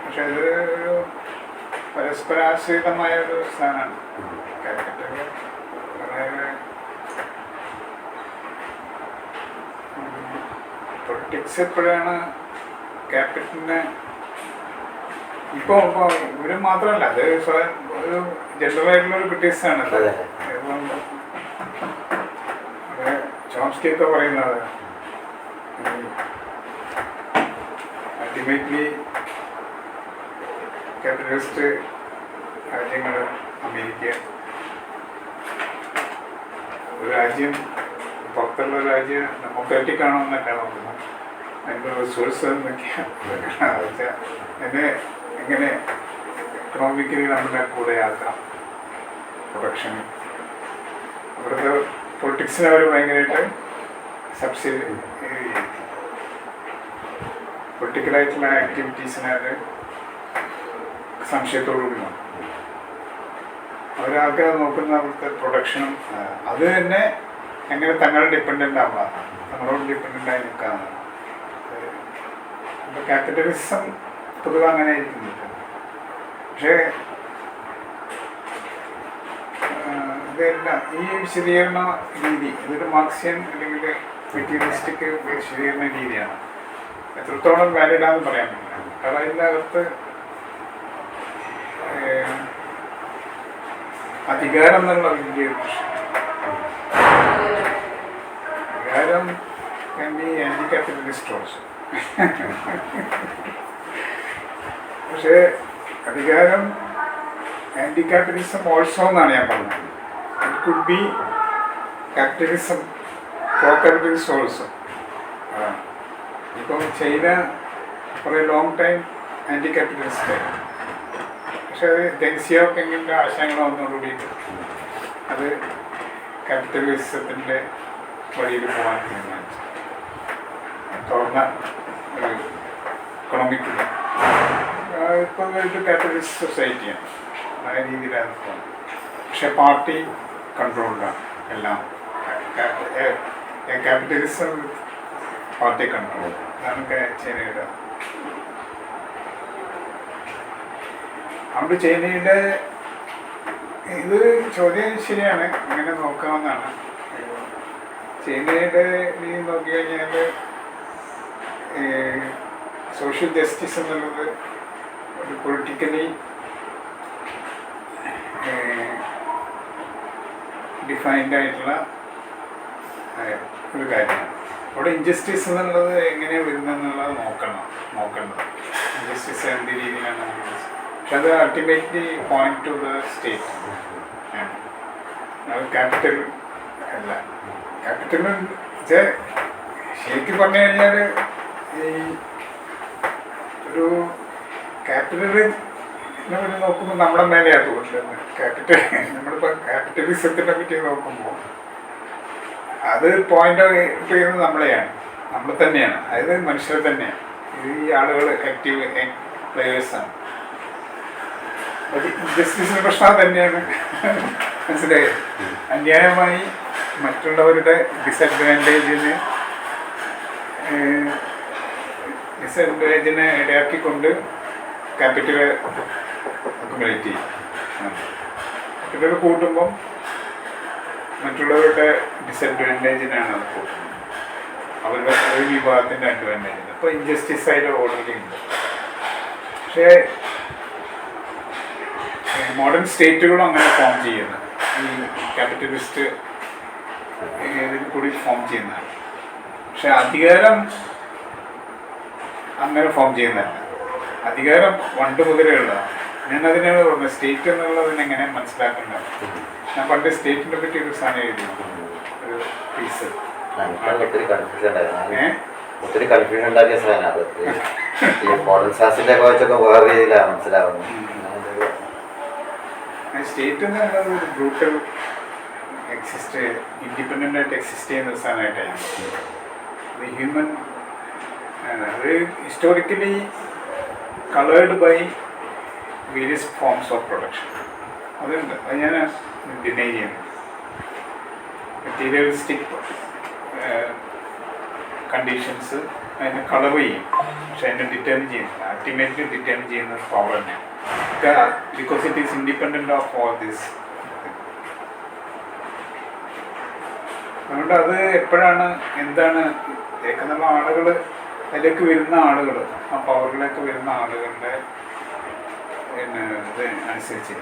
പക്ഷെ അത് ഒരു പരസ്പരാശ്രിതമായ ഒരു സാധനമാണ് ക്യാപിറ്റൽ. വളരെ പൊളിറ്റിക്സ് എപ്പോഴാണ് ക്യാപിറ്റലിനെ ഇപ്പോൾ ഇവര് മാത്രമല്ല, അത് ഒരു ജനറലായിട്ടുള്ള ഒരു ക്രിറ്റിക്സാണ്. ചോംസ്കി ഒക്കെ പറയുന്നത് അൾട്ടിമേറ്റ്ലി ക്യാപിറ്റലിസ്റ്റ് രാജ്യങ്ങൾ, അമേരിക്ക, ഒരു രാജ്യം പുറത്തുള്ള രാജ്യം ഡെമോക്രാറ്റിക് ആണോ എന്നൊക്കെ നോക്കുന്നത്, അതിൻ്റെ റിസോഴ്സ് എന്നൊക്കെയാണ് എങ്ങനെ എക്കണോമിക്കലി നമ്മളെ കൂടെ ആക്കാം, പ്രൊഡക്ഷൻ. ഇവിടുത്തെ പൊളിറ്റിക്സിനെ അവർ ഭയങ്കരമായിട്ട് സബ്സിഡി പൊളിറ്റിക്കലായിട്ടുള്ള ആക്ടിവിറ്റീസിനെ അവർ സംശയത്തോടുകൂടി നോക്കും. അവരാകെ നോക്കുന്ന അവിടുത്തെ പ്രൊഡക്ഷനും അത് തന്നെ എങ്ങനെ തങ്ങൾ ഡിപ്പെൻഡൻ്റ് ആവാം, നമ്മളോട് ഡിപ്പെൻഡൻ്റ് ആയി നിൽക്കാമെന്ന്. അപ്പോൾ ക്യാപിറ്റലിസം പൊതുവെ അങ്ങനെ ആയിരിക്കുന്നില്ല. പക്ഷേ ഇതെല്ലാം ഈ വിശദീകരണ രീതി ഇതൊരു മാർക്സിയൻ അല്ലെങ്കിൽ മെറ്റീരിയലിസ്റ്റിക് വിശദീകരണ രീതിയാണ്. എത്രത്തോളം വാലിഡാന്ന് പറയാൻ പറ്റില്ല. കാരണം അതിൻ്റെ അകത്ത് അധികാരം എന്നുള്ള വലിയൊരു പ്രശ്നം. അധികാരം can be anti-capitalist also. പക്ഷേ അധികാരം ആൻറ്റി ക്യാപിറ്റലിസം ഓൾസോ എന്നാണ് ഞാൻ പറഞ്ഞത്. It could be capitalism pro capitalist also. ഇപ്പം China for a long time anti capitalist ആയി. പക്ഷെ അത് ഡെങ് സിയാപിങ്ങിൻ്റെ ആശയങ്ങൾ വന്നതോടുകൂടിയിട്ട് അത് ക്യാപിറ്റലിസത്തിൻ്റെ വഴിയിൽ പോകാൻ തീരുമാനിച്ചു. തുറന്ന ഒരു എക്കണോമിക് ഇപ്പോൾ ഒരു ക്യാപിറ്റലിസ്റ്റ് സൊസൈറ്റിയാണ്, ആ രീതിയിലാണ് പോകുന്നത്. പക്ഷെ പാർട്ടി കൺട്രോൾഡാണ് എല്ലാം. ക്യാപിറ്റലിസം പാർട്ടി കൺട്രോൾ, അതാണ് ചൈനയുടെ. അതുകൊണ്ട് ചൈനയുടെ ഇത് ചോദ്യം ശരിയാണ്, അങ്ങനെ നോക്കാവുന്നതാണ്. ചൈനയുടെ രീതി നോക്കി കഴിഞ്ഞാൽ സോഷ്യൽ ജസ്റ്റിസ് എന്നുള്ളത് ഒരു പൊളിറ്റിക്കലി ഡിഫൈൻഡ് ആയിട്ടുള്ള ഒരു കാര്യമാണ്. അവിടെ ഇൻജസ്റ്റിസ് എന്നുള്ളത് എങ്ങനെയാണ് വരുന്നതെന്നുള്ളത് നോക്കേണ്ടത്. ഇൻജസ്റ്റിസ് എന്ത് രീതിയിലാണ്. പക്ഷെ അത് ultimately point two the state. അത് ക്യാപിറ്റൽ അല്ല. ക്യാപിറ്റൽ ശരിക്കും പറഞ്ഞു കഴിഞ്ഞാൽ ഈ ഒരു ക്യാപിറ്റലിനെ നോക്കുമ്പോൾ നമ്മുടെ മേലെയാണ് തോന്നുന്നത്. നമ്മളിപ്പോൾ ക്യാപിറ്റലിസത്തിനെ പറ്റി നോക്കുമ്പോൾ അത് പോയിന്റ് ഔട്ട് ചെയ്യുന്നത് നമ്മൾ തന്നെയാണ്, അതായത് മനുഷ്യർ തന്നെയാണ്. ഈ ആളുകൾ ആക്റ്റീവ് പ്ലേയേഴ്സാണ്. ജസ്റ്റിസിൻ്റെ പ്രശ്നം തന്നെയാണ്. മനസ്സിലായത് അന്യായമായി മറ്റുള്ളവരുടെ ഡിസഡ്വാൻറ്റേജിനെ ഇടയാക്കിക്കൊണ്ട് ക്യാപിറ്റല് അക്കുമുലേറ്റ് ചെയ്യും. ക്യാപിറ്റൽ കൂട്ടുമ്പം മറ്റുള്ളവരുടെ ഡിസഡ്വാൻറ്റേജിനാണ് അത് കൂട്ടുന്നത്, അവരുടെ ഒരു വിഭാഗത്തിൻ്റെ അഡ്വാൻറ്റേജിന്. അപ്പോൾ ഇൻജസ്റ്റിസ് ആയിട്ട് ഓൾറെഡി ഉണ്ട്. പക്ഷേ മോഡേൺ സ്റ്റേറ്റുകളും അങ്ങനെ ഫോം ചെയ്യുന്നത് ഈ ക്യാപിറ്റലിസ്റ്റ് ഇതിൽ കൂടി ഫോം ചെയ്യുന്നതാണ്. പക്ഷെ അധികാരം അങ്ങനെ ഫോം ചെയ്യുന്നതല്ല. അധികാരം പണ്ട് മുതലേ ഉള്ളതാണ്. ഞാനതിനാണ് പറഞ്ഞത് സ്റ്റേറ്റ് എന്നുള്ളതിനെങ്ങനെ മനസ്സിലാക്കേണ്ടത്. ഞാൻ പണ്ട് സ്റ്റേറ്റിനെ പറ്റി ഒരു സാധനം എഴുതി, ഒരു പീസ്. ഒത്തിരി കൺഫ്യൂഷൻ ഉണ്ടാക്കിയ സാധനം അത്. ഈ മോഡൽ സയൻസിന്റെ കോച്ചൊക്കെ വേറെ രീതിയിലാണ് മനസ്സിലാവുന്നത്. സ്റ്റേറ്റ് എന്ന് പറയുന്നത് ഒരു ബ്രൂട്ടൽ ഇൻഡിപെൻഡൻ്റ് ആയിട്ട് എക്സിസ്റ്റ് ചെയ്യുന്ന ഒരു സാധനമായിട്ടാണ്. അത് ഹ്യൂമൻ അത് historically coloured by various forms of production. അതുണ്ട്, അത് ഞാൻ ഡിനൈ ചെയ്യുന്നു. മെറ്റീരിയലിസ്റ്റിക് കണ്ടീഷൻസ് അതിനെ കളർ ചെയ്യും, പക്ഷെ അതിനെ ഡിറ്റർമിൻ ചെയ്യുന്നില്ല. അൾട്ടിമേറ്റ്ലി ഡിറ്റർമിൻ ചെയ്യുന്ന പവർ തന്നെയാണ്. because it is independent of all this. അതുകൊണ്ട് അത് എപ്പോഴാണ് എന്താണ് കേൾക്കുന്ന ആളുകൾ, അതിലേക്ക് വരുന്ന ആളുകൾ, ആ പവറിലേക്ക് വരുന്ന ആളുകളുടെ പിന്നെ ഇത് അനുസരിച്ച്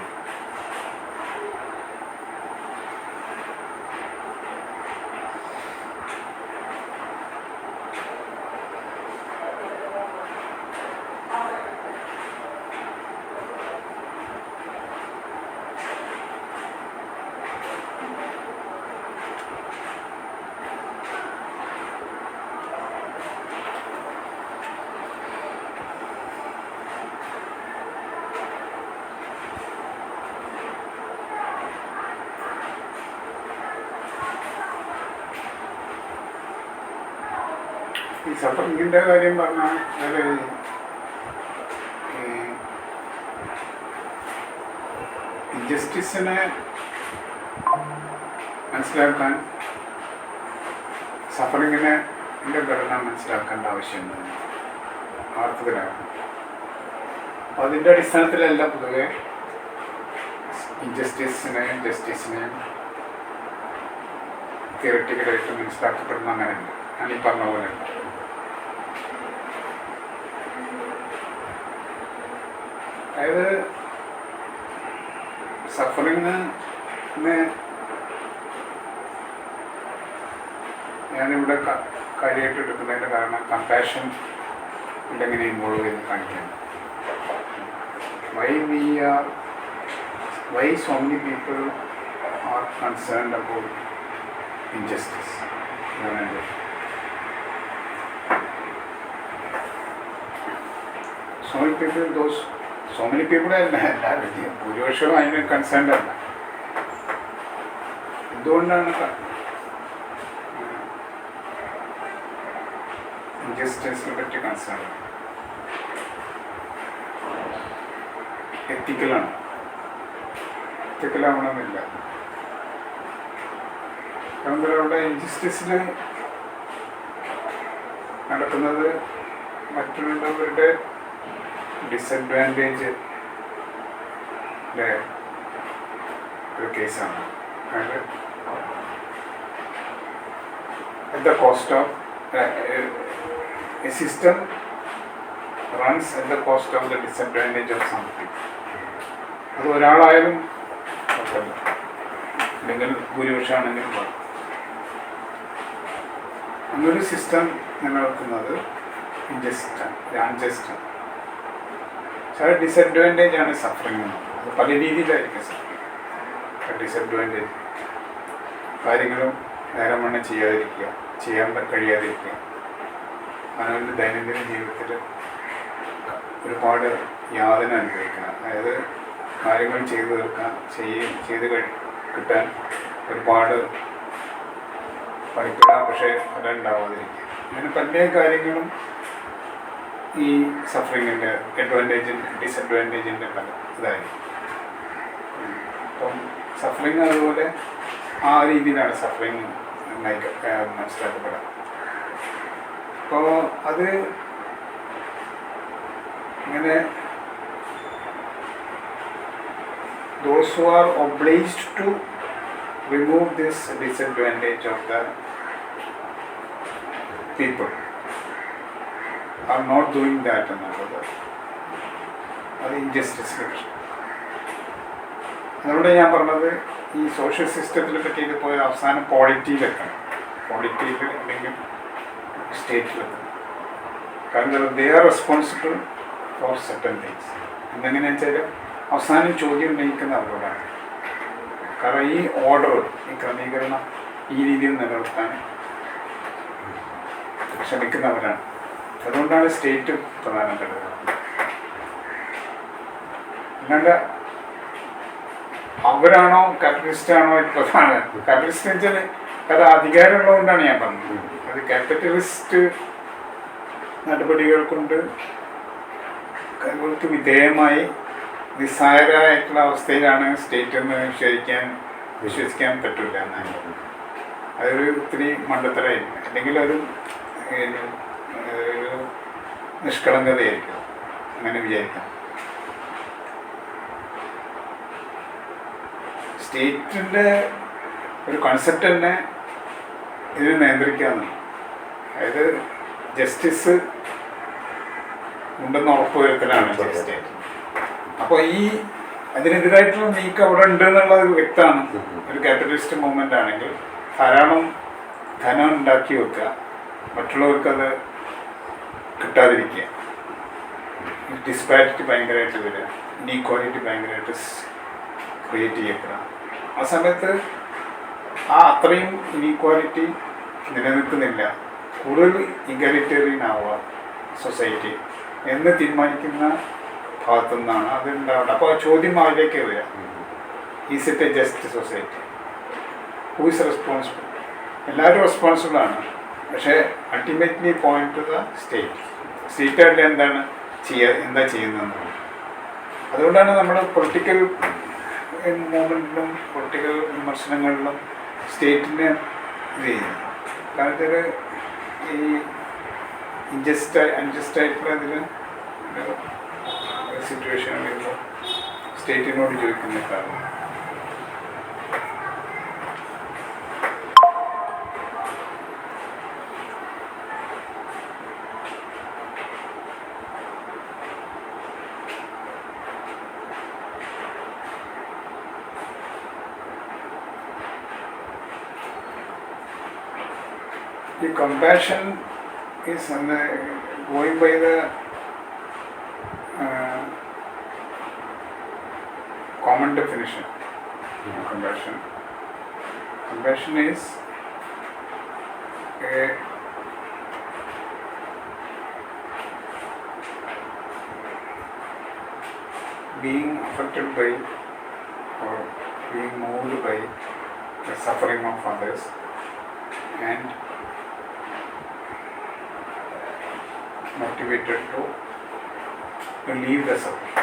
ഈ സഫറിങ്ങിൻ്റെ കാര്യം പറഞ്ഞാൽ ഇൻജസ്റ്റിസിനെ മനസ്സിലാക്കാൻ സഫറിങ്ങിനെ ഘടന മനസ്സിലാക്കേണ്ട ആവശ്യമുണ്ട് ആർത്ഥത്തിലാണ്. അപ്പോൾ അതിൻ്റെ അടിസ്ഥാനത്തിലല്ല പൊതുവെ ഇൻജസ്റ്റിസിനെയും ജസ്റ്റിസിനെയും തിയററ്റിക്കലായിട്ട് മനസ്സിലാക്കപ്പെടുന്ന അങ്ങനെയല്ല. ഞാനീ പറഞ്ഞ പോലെ അതായത് സഫറിങ്ങിന് ഞാനിവിടെ കാര്യമായിട്ട് എടുക്കുന്നതിൻ്റെ കാരണം കമ്പാഷൻ ഇതെങ്ങനെ ഇൻവോൾവ് ചെയ്ത് കാണിക്കാൻ. why so many people are concerned about injustice. So many people അല്ല, എല്ലാവരും ഭൂരിപക്ഷവും അതിന് കൺസേൺഡ് അല്ല. എന്തുകൊണ്ടാണ് ഇൻജസ്റ്റിസിനെ പറ്റി കൺസേൺ? എത്തിക്കലാവണമെന്നില്ല. കാരണം അവിടെ ഇൻജസ്റ്റിസിന് നടക്കുന്നത് മറ്റുള്ളവരുടെ ഡിസഡ്വാൻറ്റേജ് ഒരു കേസാണ്. അതായത് at the cost of a system runs at the cost of the disadvantage of something. അത് ഒരാളായാലും കുഴപ്പമില്ല, അല്ലെങ്കിൽ ഭൂരിപക്ഷമാണെങ്കിലും കുഴപ്പം. അങ്ങനൊരു സിസ്റ്റം നിലനിൽക്കുന്നത് അൺജസ്റ്റാണ്. പക്ഷേ അത് ഡിസഡ്വാൻറ്റേജ് ആണ് സഫറിങ്. അത് പല രീതിയിലായിരിക്കും സഫറിങ്. ഡിസഡ്വാൻറ്റേജ് കാര്യങ്ങളും നേരം വണ്ണം ചെയ്യാൻ കഴിയാതിരിക്കുക, അവനവൻ്റെ ദൈനംദിന ജീവിതത്തിൽ ഒരുപാട് യാതന അനുഭവിക്കണം. അതായത് കാര്യങ്ങൾ ചെയ്തു തീർക്കാൻ കിട്ടാൻ ഒരുപാട് പഠിക്കുക, പക്ഷേ ഫലം ഉണ്ടാവാതിരിക്കുക. അങ്ങനെ പല കാര്യങ്ങളും ഈ സഫറിങ്ങിൻ്റെ ഡിസഡ്വാൻറ്റേജിൻ്റെ ഫലം ഇതായിരിക്കും. അപ്പം സഫറിങ് അതുപോലെ ആ രീതിയിലാണ് സഫറിങ് മനസ്സിലാക്കപ്പെടുക. അപ്പോൾ അത് ഇങ്ങനെ those who are obliged to remove this disadvantage of the people are not doing that എന്നുള്ളത് അത് ഇൻജസ്റ്റിസിൻ്റെ പ്രശ്നം. അതുകൊണ്ട് ഞാൻ പറഞ്ഞത് ഈ സോഷ്യൽ സിസ്റ്റത്തിനെ പറ്റിയിട്ട് പോയ അവസാനം പോളിറ്റിയിലെത്തണം. പോളിറ്റിയിൽ അല്ലെങ്കിൽ സ്റ്റേറ്റിലെത്തണം. കാരണം they are responsible for certain things. എന്തെങ്ങനെയാണെന്ന് വെച്ചാൽ അവസാനം ചോദ്യം ഉന്നയിക്കുന്ന അവരോടാണ്. കാരണം ഈ ഓർഡർ, ഈ ക്രമീകരണം ഈ രീതിയിൽ നിലനിർത്താൻ ശ്രമിക്കുന്നവരാണ്. അതുകൊണ്ടാണ് സ്റ്റേറ്റ് പ്രധാനപ്പെട്ടത്. അല്ലാണ്ട് അവരാണോ ക്യാപിറ്റലിസ്റ്റാണോ പ്രധാനം? ക്യാപിറ്റലിസ്റ്റ് വെച്ചാൽ അത് അധികാരമുള്ളതുകൊണ്ടാണ് ഞാൻ പറഞ്ഞത്. അത് ക്യാപിറ്റലിസ്റ്റ് നടപടികൾ കൊണ്ട് കാര്യങ്ങൾക്ക് വിധേയമായി നിസ്സായരായിട്ടുള്ള അവസ്ഥയിലാണ് സ്റ്റേറ്റ് എന്ന് വിശ്വസിക്കാൻ പറ്റില്ല എന്നാണ്. അതൊരു ഒത്തിരി മണ്ടത്തരമായിരിക്കും, അല്ലെങ്കിൽ ഒരു നിഷ്കളങ്കതയായിരിക്കും അങ്ങനെ വിചാരിക്കാം. സ്റ്റേറ്റിൻ്റെ ഒരു കൺസെപ്റ്റ് തന്നെ ഇതിനെ നിയന്ത്രിക്കാമെന്ന്. അതായത് ജസ്റ്റിസ് ഉണ്ടെന്ന് ഉറപ്പുവരുത്തലാണ് സ്റ്റേറ്റ്. അപ്പോൾ ഈ അതിനെതിരായിട്ടുള്ള നീക്കം അവിടെ ഉണ്ട് എന്നുള്ളത് വ്യക്തമാണ്. ഒരു ക്യാപിറ്റലിസ്റ്റ് മൂവ്മെൻ്റ് ആണെങ്കിൽ ധാരാളം ധനം ഉണ്ടാക്കി വെക്കുക, മറ്റുള്ളവർക്കത് കിട്ടാതിരിക്കുക, ഡിസ്പാരിറ്റി ഭയങ്കരമായിട്ട് വരിക, ഇനീക്വാലിറ്റി ഭയങ്കരമായിട്ട് ക്രിയേറ്റ് ചെയ്യപ്പെടുക. ആ സമയത്ത് അത്രയും ഇനീക്വാലിറ്റി നിലനിൽക്കുന്നില്ല, കൂടുതൽ ഇഗാലിറ്റേറിയൻ ആവുക സൊസൈറ്റി എന്ന് തീരുമാനിക്കുന്ന ഭാഗത്തു നിന്നാണ് അത് ഉണ്ടാവേണ്ടത്. അപ്പോൾ ചോദ്യം അതിലേക്ക് വരിക, is it A just society, who is responsible? എല്ലാവരും റെസ്പോൺസിബിൾ ആണ്, പക്ഷേ അൾട്ടിമേറ്റ്ലി പോയിന്റ് ടു ദ സ്റ്റേറ്റായിട്ട് എന്താ ചെയ്യുന്നതെന്നാണ്. അതുകൊണ്ടാണ് നമ്മൾ പൊളിറ്റിക്കൽ മൂവ്മെൻറ്റിലും പൊളിറ്റിക്കൽ വിമർശനങ്ങളിലും സ്റ്റേറ്റിനെ ഇത് ചെയ്യുന്നത്. കാരണം വെച്ചാൽ ഈ അൺജസ്റ്റായിട്ടുള്ള ഇതിൽ സിറ്റുവേഷൻ വരുമ്പോൾ സ്റ്റേറ്റിനോട് ചോദിക്കുന്ന കാര്യം. The compassion is going by the common definition of compassion. Compassion is a being affected by or being moved by the suffering of others and motivated to leave the suffering.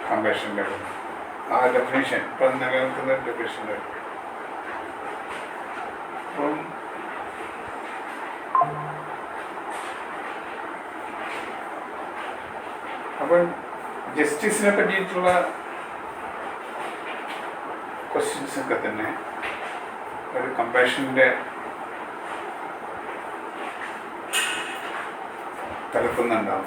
Compassion level. Our definition, ഇപ്പം നിലനിൽക്കുന്ന definition level. അപ്പം ജസ്റ്റിസിനെ പറ്റിയിട്ടുള്ള questions ഒക്കെ തന്നെ ഒരു കമ്പാഷൻ്റെ തലത്തുനിന്നുണ്ടാവും.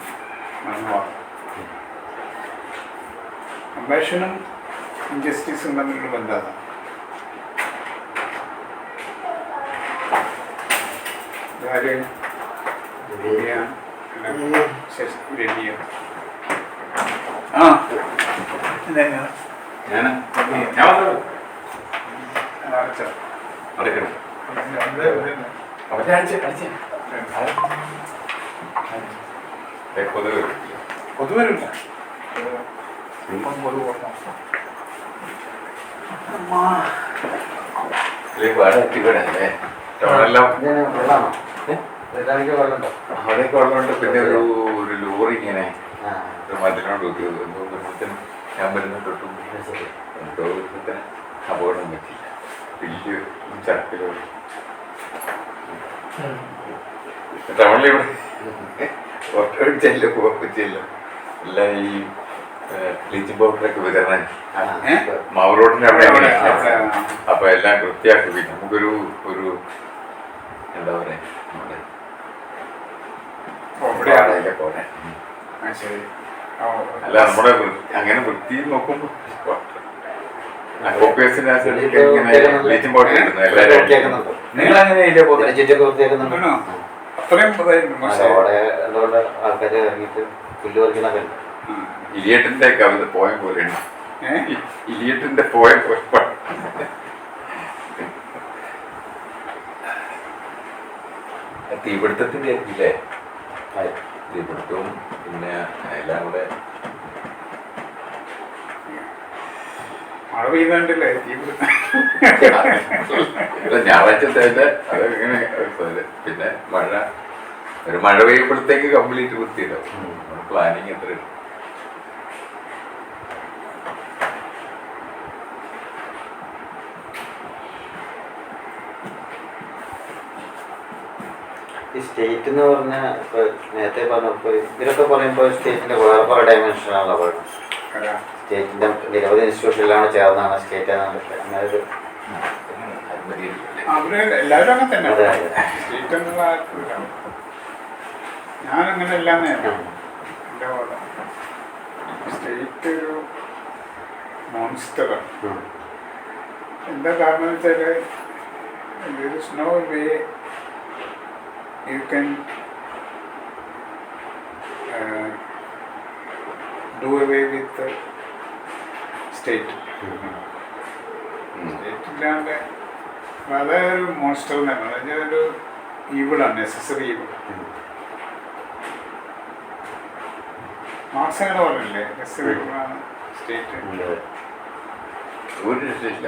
കമ്പാഷനും ഇൻജസ്റ്റിസും തമ്മിലുള്ള ബന്ധമാണ്. പൊതുവരില്ല അവിടെയൊക്കെ വെള്ളമുണ്ട്. പിന്നെ ഒരു ലോറി ഇങ്ങനെ മതിലോണ്ട് ഞാൻ വരുന്ന തൊട്ടും എന്തോ അപകടം പറ്റില്ല. വലിയ ചരക്കിലോട് ടൗണിലിവിടെ ഓട്ടോ ചെല്ലോ പോകച്ചില്ലോ എല്ലാം ഈ ബ്ലീച്ചിങ് പൗഡറൊക്കെ വിതരണം മാവ് റോഡിന്റെ അവിടെ. അപ്പൊ എല്ലാം വൃത്തിയാക്കി പിന്നെ നമുക്കൊരു എന്താ പറയാ നമ്മുടെ പോലെ അല്ല നമ്മുടെ അങ്ങനെ വൃത്തി നോക്കുമ്പോ ബ്ലീച്ചിങ് പൗഡർ ഇടുന്നു എല്ലാവരും. നിങ്ങൾ അങ്ങനെ ഇല്ലേ പോകുന്നത്? ഇലിയട്ടിന്റെ കവിത പോയ പോലെയാണ്. ഇലിയട്ടിന്റെ പോയ പോലെ തീപിടുത്തത്തിന്റെ ആയിരിക്കില്ലേ? തീപിടുത്തവും പിന്നെ എല്ലാം കൂടെ മഴ പെയ്യുന്നുണ്ടല്ലേ ഞായറാഴ്ചത്തെ അതങ്ങനെ പിന്നെ മഴ പെയ്യുമ്പോഴത്തേക്ക് കംപ്ലീറ്റ് വൃത്തിയില്ലാവും. പ്ലാനിങ് എത്ര ഈ സ്റ്റേറ്റ് എന്ന് പറഞ്ഞാൽ ഇപ്പോൾ നേരത്തെ പറഞ്ഞപ്പോൾ ഇവരൊക്കെ പറയുമ്പോൾ സ്റ്റേറ്റിൻ്റെ വേറെ പല ഡയമെൻഷനാണല്ലോ പറയുന്നത്. സ്റ്റേറ്റിൻ്റെ നിരവധി ഇൻസ്റ്റിറ്റ്യൂഷനിലാണ് ചേർന്നാണ് സ്റ്റേറ്റ് അങ്ങനെ ഒരു അവര് എല്ലാവരും അങ്ങനെ തന്നെ. അതെ, അതെ. സ്റ്റേറ്റ് എന്നുള്ള ആർക്കില്ല. ഞാനങ്ങനെ എല്ലാന്നേ എൻ്റെ പോലെ സ്റ്റേറ്റ് ഒരു മോൺസ്റ്ററാണ്. എന്താ കാരണം വെച്ചാൽ there is no way you can do away with the state. State ഇല്ലാണ്ട് അതൊരു മോൺസ്റ്റർ തന്നെയാണ്. അതായത് ഒരു ഈവിളാണ്, നെസസറി ഈവിൾ. മാർക്സ് അങ്ങനെ പറഞ്ഞില്ലേ, നെസസറി ഈവിളാണ് സ്റ്റേറ്റ്. ഒരു രക്ഷയില്ല.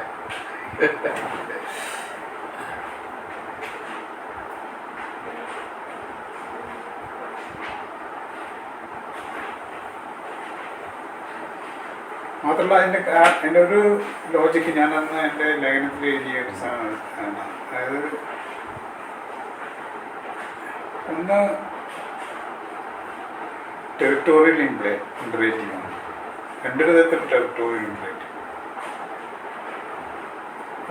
മാത്രമല്ല അതിൻ്റെ ഒരു ലോജിക്ക് ഞാൻ അന്ന് എൻ്റെ ലേഖനത്തിൽ എഴുതിയ ഒരു സാധനമാണ്. അതായത് ഒന്ന് ടെറിട്ടോറിയൽ ഇംപറേറ്റീവ് ആണ്. രണ്ട് വിധത്തിൽ ടെറിട്ടോറിയൽ ഇംപറേറ്റീവ്.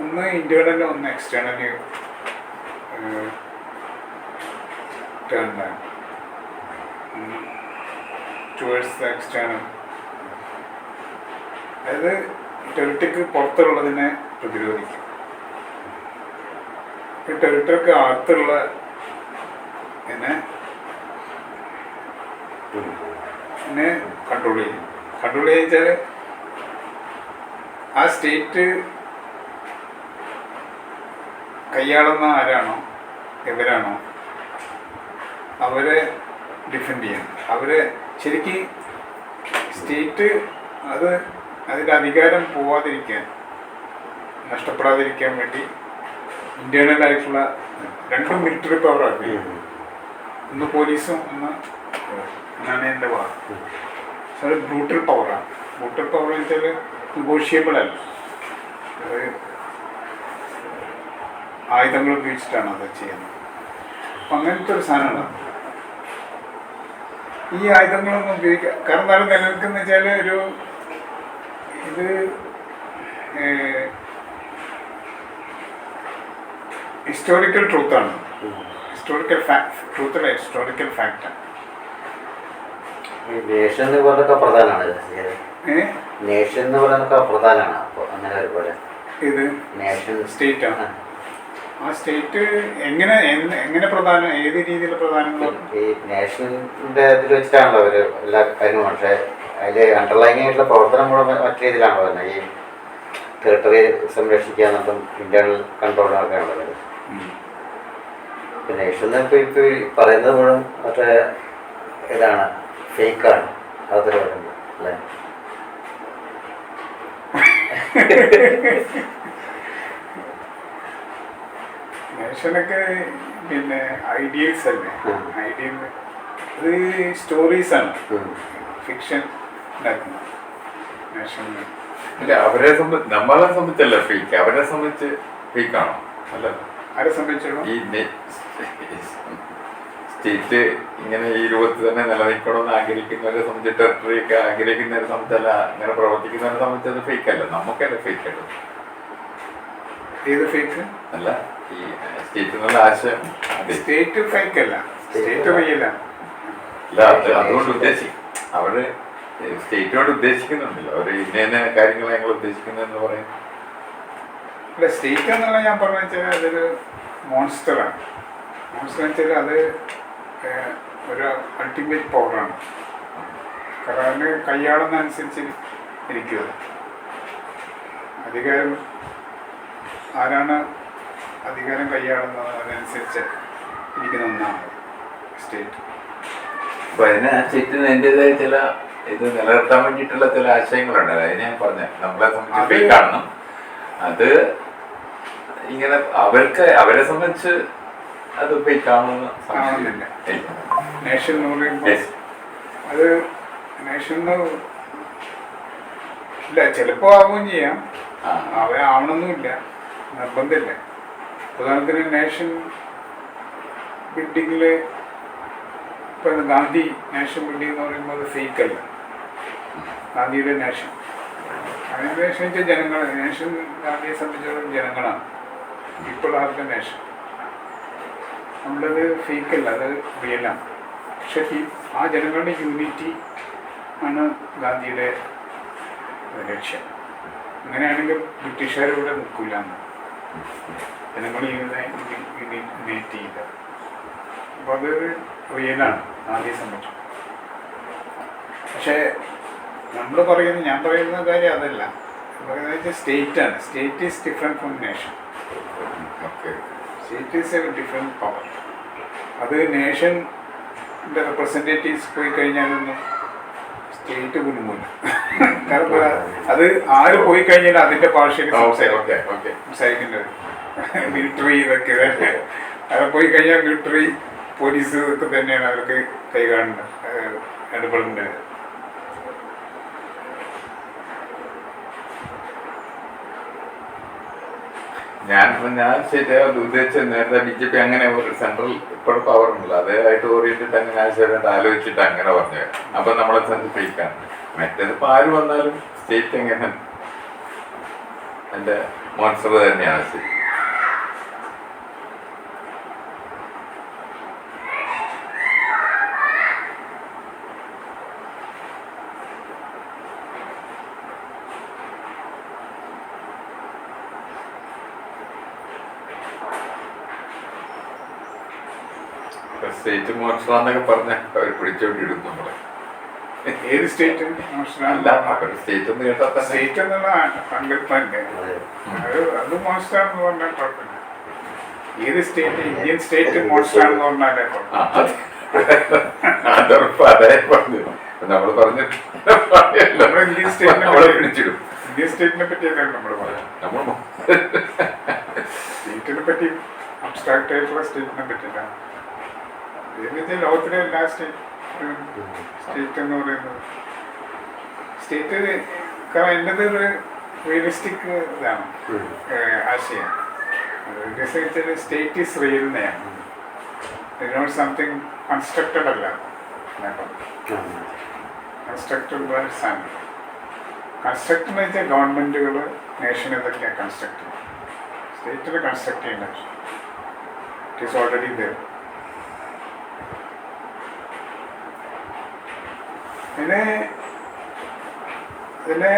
ഒന്ന് ഇന്റേണൽ, ഒന്ന് external turn towards the external. അതായത് ടെറിട്ടറിക്ക് പുറത്തുള്ളതിനെ പ്രതിരോധിക്കും, ടെറിട്ടറിക്ക് അകത്തുള്ള എന്നെ കൺട്രോൾ ചെയ്യും. കൺട്രോൾ ചെയ്യിച്ചാൽ ആ സ്റ്റേറ്റ് കൈയാളുന്ന ആരാണോ, എവരാണോ അവരെ ഡിഫെൻഡ് ചെയ്യണം. അവരെ ശരിക്ക് സ്റ്റേറ്റ് അത് അതിൻ്റെ അധികാരം പോവാതിരിക്കാൻ, നഷ്ടപ്പെടാതിരിക്കാൻ വേണ്ടി ഇൻറ്റേർണലായിട്ടുള്ള രണ്ടും മിലിറ്ററി പവറാണ്. ഒന്ന് പോലീസും ഒന്ന് എന്നാണ് എൻ്റെ വാക്ക്. അത് ബ്രൂട്ടൽ പവറാണ്. ബ്രൂട്ടൽ പവർ എന്ന് വെച്ചാൽ നെഗോഷിയബിൾ അല്ല. അത് ആയുധങ്ങൾ ഉപയോഗിച്ചിട്ടാണ് അത് ചെയ്യുന്നത്. അപ്പം അങ്ങനത്തെ ഒരു സാധനമാണ്. ഈ ആയുധങ്ങളൊന്നും ഉപയോഗിക്കുക കാരണം എന്തായാലും നിലനിൽക്കുന്ന വെച്ചാൽ ഒരു ഇത് ഹിസ്റ്റോറിക്കൽ ട്രൂത്താണ്. ഹിസ്റ്റോറിക്കൽ ട്രൂത്തല്ല, ഹിസ്റ്റോറിക്കൽ ഫാക്റ്റാണ്. നേഷൻ എന്ന് പറയുന്നതൊക്കെ പ്രധാനമാണ്. നേഷൻ എന്ന് പറയുന്നതൊക്കെ പ്രധാനമാണ്. അപ്പോൾ അങ്ങനെ ഒരുപോലെ ഇത് നേഷൻ സ്റ്റേറ്റാണ്. ആ സ്റ്റേറ്റ് എങ്ങനെ പ്രധാനം, ഏത് രീതിയിൽ പ്രധാനം? ഈ നേഷൻ്റെ ഇതിൽ വെച്ചിട്ടാണല്ലോ അവർ എല്ലാ കാര്യങ്ങളും. പക്ഷേ അതിൽ അണ്ടർലൈനിങ് ആയിട്ടുള്ള പ്രവർത്തനം കൂടെ മറ്റു രീതിയിലാണ് പറയുന്നത്. ഈ ടെറിട്ടറി സംരക്ഷിക്കുക എന്നുള്ളതും ഇൻറ്റേർണൽ കൺട്രോളൊക്കെ ഉള്ളത്. പിന്നെ നേഷൻ ഇപ്പോൾ പറയുന്നത് മുഴുവൻ മറ്റേ ഇതാണ്, ഫേക്കാണ്. അതൊരു പറയുന്നത് അല്ലേ? നേഷനൊക്കെ പിന്നെ ഐഡിയൽസ് അല്ലേ? ഐഡിയൽ അത് സ്റ്റോറീസാണ്, ഫിക്ഷൻ ഉണ്ടാക്കുന്നത് നേഷനിൽ. അല്ല, അവരെ നമ്മളെ സംബന്ധിച്ചല്ല ഫേക്ക്, അവരെ സംബന്ധിച്ച് ഫേക്കാണോ? അല്ല, ആരെ സംബന്ധിച്ചോളൂ ഈ സ്റ്റേറ്റ് ഇങ്ങനെ ഈ രൂപത്തിൽ തന്നെ നിലനിൽക്കണമെന്ന് ആഗ്രഹിക്കുന്നവരെ സംബന്ധിച്ച്, ടെറിട്ടറിയൊക്കെ ആഗ്രഹിക്കുന്നവരെ സംബന്ധിച്ചല്ല, ഇങ്ങനെ പ്രവർത്തിക്കുന്നവരെ സംബന്ധിച്ച് അത് ഫേക്കല്ല. നമുക്കല്ല ഫേക്ക് ആയിട്ട്. ഏത് ഫേക്ക് അല്ല, ഈ സ്റ്റേറ്റ് എന്നുള്ള ആശയം സ്റ്റേറ്റ് ഫേക്ക് അല്ല, സ്റ്റേറ്റ് റിയലാണ്. അല്ല, അതുകൊണ്ട് ഉദ്ദേശിക്കും അവര് സ്റ്റേറ്റിനോട് ഉദ്ദേശിക്കുന്നുണ്ടല്ലോ, അവര് ഇന്ന കാര്യങ്ങൾ ഞങ്ങൾ ഉദ്ദേശിക്കുന്നതെന്ന് പറയും. അല്ല, സ്റ്റേറ്റ് എന്നുള്ള ഞാൻ പറഞ്ഞു വെച്ചാൽ അതൊരു മോൺസ്റ്ററാണ്. മോൺസ്റ്റർ വെച്ചാൽ അത് ഒരു അൾട്ടിമേറ്റ് പവറാണ്. കാരണം അതിന് കൈയാളുന്നതനുസരിച്ച് ഇരിക്കുക. അധികാരം ആരാണ് അധികാരം കൈയാളുന്നത് അതനുസരിച്ച് ഇരിക്കുന്ന ഒന്നാണ് സ്റ്റേറ്റ്. അപ്പൊ അതിന് സ്റ്റേറ്റിന് അതിൻ്റെതായ ചില ഇത് നിലനിർത്താൻ വേണ്ടിയിട്ടുള്ള ചില ആശയങ്ങളുണ്ട്. അതിന് ഞാൻ പറഞ്ഞത് നമ്മളെ സംബന്ധിച്ച് ഫേക്കാണെന്നും അത് ഇങ്ങനെ അവരെ സംബന്ധിച്ച് അത് ഫേക്കാണെന്ന് കാണുന്നില്ല. നേഷൻ എന്ന് പറയുമ്പോൾ അത് നേഷൻ ഇല്ല, ചിലപ്പോൾ ആവുകയും ചെയ്യാം, ആവണമെന്നുമില്ല, നിർബന്ധമില്ല. ഉദാഹരണത്തിന് നേഷൻ ബിൽഡിങ്ങിൽ ഇപ്പം ഗാന്ധി നേഷൻ ബിൽഡിംഗ് എന്ന് പറയുമ്പോൾ അത് ഫേക്കല്ല. ഗാന്ധിയുടെ നേഷൻ അതിനുശേഷം വെച്ചാൽ ജനങ്ങൾ, നേഷൻ ഗാന്ധിയെ സംബന്ധിച്ചിടത്തോളം ജനങ്ങളാണ്. People are the nation. നമ്മളത് ഫേക്കല്ല, അത് റിയലാണ്. പക്ഷെ ആ ജനങ്ങളുടെ യൂണിറ്റി ആണ് ഗാന്ധിയുടെ ലക്ഷ്യം. അങ്ങനെയാണെങ്കിൽ ബ്രിട്ടീഷുകാർ ഇവിടെ നിൽക്കില്ല എന്ന് ജനങ്ങൾ യുണൈറ്റ് ചെയ്യില്ല. അപ്പോൾ അതൊരു റിയലാണ് ഗാന്ധിയെ സംബന്ധിച്ചു. പക്ഷേ ഞാൻ പറയുന്ന കാര്യം അതല്ല. പറയുന്നത് വെച്ചാൽ സ്റ്റേറ്റാണ്. State is different from nation. State is a different power. അത് നേഷൻ്റെ റെപ്രസെൻറ്റേറ്റീവ്സ് പോയി കഴിഞ്ഞാലൊന്നും സ്റ്റേറ്റ് കുടുങ്ങില്ല. കാരണം അത് ആര് പോയി കഴിഞ്ഞാൽ അതിൻ്റെ ഭാഷയിൽ സംസാരിക്കേണ്ടത്. മിലിറ്ററി ഇതൊക്കെ അവിടെ പോയി കഴിഞ്ഞാൽ മിലിറ്ററി, പോലീസ് ഒക്കെ തന്നെയാണ് അവർക്ക് കൈകാണേണ്ടത്, ഇടപെടേണ്ടത്. ഞാൻ ശരിയാ ഉദ്ദേശിച്ചത് നേരത്തെ BJP അങ്ങനെ ഒരു സെൻട്രൽ ഇപ്പോഴും പവർ ഉണ്ടല്ലോ, അതേതായിട്ട് ഓറിയന്റഡ് അങ്ങനെ ആശയമായിട്ട് ആലോചിച്ചിട്ട് അങ്ങനെ പറഞ്ഞു. അപ്പൊ നമ്മളെ സെൻട്രിഫൈക്കാണ്. മറ്റേത് ഇപ്പൊ ആര് വന്നാലും സ്റ്റേറ്റ് എങ്ങനെ എന്റെ മോൺസ്റ്റർ തന്നെയാണ് ശരി. സ്റ്റേറ്റ് മോൺസ്റ്റർ എന്നൊക്കെ പറഞ്ഞ അവർ പിടിച്ചോണ്ടിടും നമ്മളെ. ഏത് സ്റ്റേറ്റ് അല്ല അവര് സ്റ്റേറ്റ് എന്ന് കേട്ടാ സ്റ്റേറ്റ് എന്നുള്ള സങ്കല്പല്ലേ അത് മോൺസ്റ്ററാണെന്ന് പറഞ്ഞാൽ കുഴപ്പമില്ല. ഏത് സ്റ്റേറ്റ്, ഇന്ത്യൻ സ്റ്റേറ്റ് മോൺസ്റ്ററാണെന്ന് പറഞ്ഞാലേ കുഴപ്പമില്ല. അതേ പറഞ്ഞു നമ്മള് പറഞ്ഞിട്ട് നമ്മൾ ഇന്ത്യൻ സ്റ്റേറ്റിനെ പിടിച്ചിടും. ഇന്ത്യൻ സ്റ്റേറ്റിനെ പറ്റിയല്ലേ നമ്മൾ പറയാം. സ്റ്റേറ്റിനെ പറ്റി അബ്സ്ട്രാക്ട് ആയിട്ടുള്ള സ്റ്റേറ്റിനെ പറ്റിയില്ല. ലോകത്തിലെ എല്ലാ സ്റ്റേറ്റ് എന്ന് പറയുന്നത് സ്റ്റേറ്റ് കാരണം എൻ്റെത് ഒരു റിയലിസ്റ്റിക് ഇതാണ് ആശയം. സ്റ്റേറ്റ് ഈസ് റിയൽ എന്നാണ്, നോട്ട് സംതിങ് കൺസ്ട്രക്റ്റഡ് അല്ല. Constructed by son. കൺസ്ട്രക്ട് എന്ന് വെച്ചാൽ ഗവൺമെൻറ്റുകൾ, നേഷൻ ഇതൊക്കെയാണ് കൺസ്ട്രക്ട് ചെയ്യുന്നത്. സ്റ്റേറ്റിൽ കൺസ്ട്രക്ട് ചെയ്യേണ്ട ആവശ്യം ഇറ്റ് ഈസ് ഓൾറെഡി ദർ. ഇതിനെ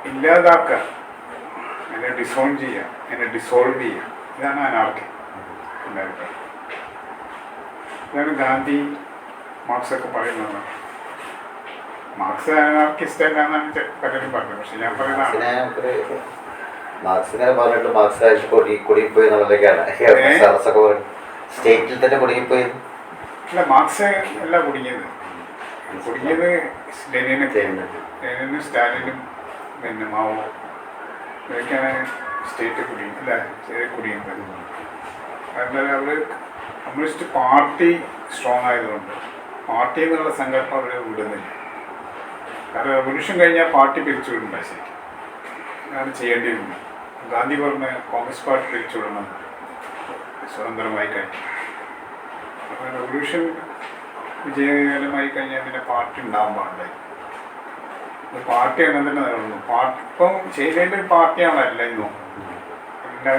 ഇല്ലാതാക്കുക, അതിനെ ഡിസോൺ ചെയ്യുക, അതിനെ ഡിസോൾവ് ചെയ്യുക, ഇതാണ് അനാർക്കി. ഇതാണ് ഗാന്ധി, മാർക്സൊക്കെ പറയുന്നത്. മാർക്സ് അനാർക്കിസ്റ്റ് അല്ലാന്നാണ് പലരും പറഞ്ഞത്. പക്ഷെ ഞാൻ പറയുന്നതാണ് മാർക്സിനെ പറഞ്ഞിട്ട് മാർക്സ് കുടുങ്ങിപ്പോയി എന്നുള്ളതൊക്കെയാണ് സ്റ്റേറ്റിൽ തന്നെ കുടുങ്ങിപ്പോയി. അല്ല, മാർക്സ് അല്ല കുടുങ്ങിയത്. ലെനിനും സ്റ്റാലിനും പിന്നെ മാവോ ഇതൊക്കെയാണ് സ്റ്റേറ്റ് കുടിയുന്നത്. കാരണം അവർ കമ്മ്യൂണിസ്റ്റ് പാർട്ടി സ്ട്രോങ് ആയതുകൊണ്ട് പാർട്ടി എന്നുള്ള സങ്കല്പം അവർ വിടുന്നില്ല. കാരണം റവല്യൂഷൻ കഴിഞ്ഞാൽ പാർട്ടി പിരിച്ചുവിടണ്ട. ശരിക്കും അതാണ് ചെയ്യേണ്ടിയിരുന്നത്. ഗാന്ധി പറഞ്ഞ കോൺഗ്രസ് പാർട്ടി പിരിച്ചുവിടണം സ്വതന്ത്രമായി കഴിഞ്ഞു. അപ്പോൾ റവല്യൂഷൻ വിജയകരമായി കഴിഞ്ഞാൽ പിന്നെ പാർട്ടി ഉണ്ടാകാൻ പാടില്ല. പാർട്ടി അങ്ങനെ തന്നെ നിലനിന്നു. ഇപ്പം ചൈനയിൽ പാർട്ടിയാണല്ല ഇന്നും. എല്ലാ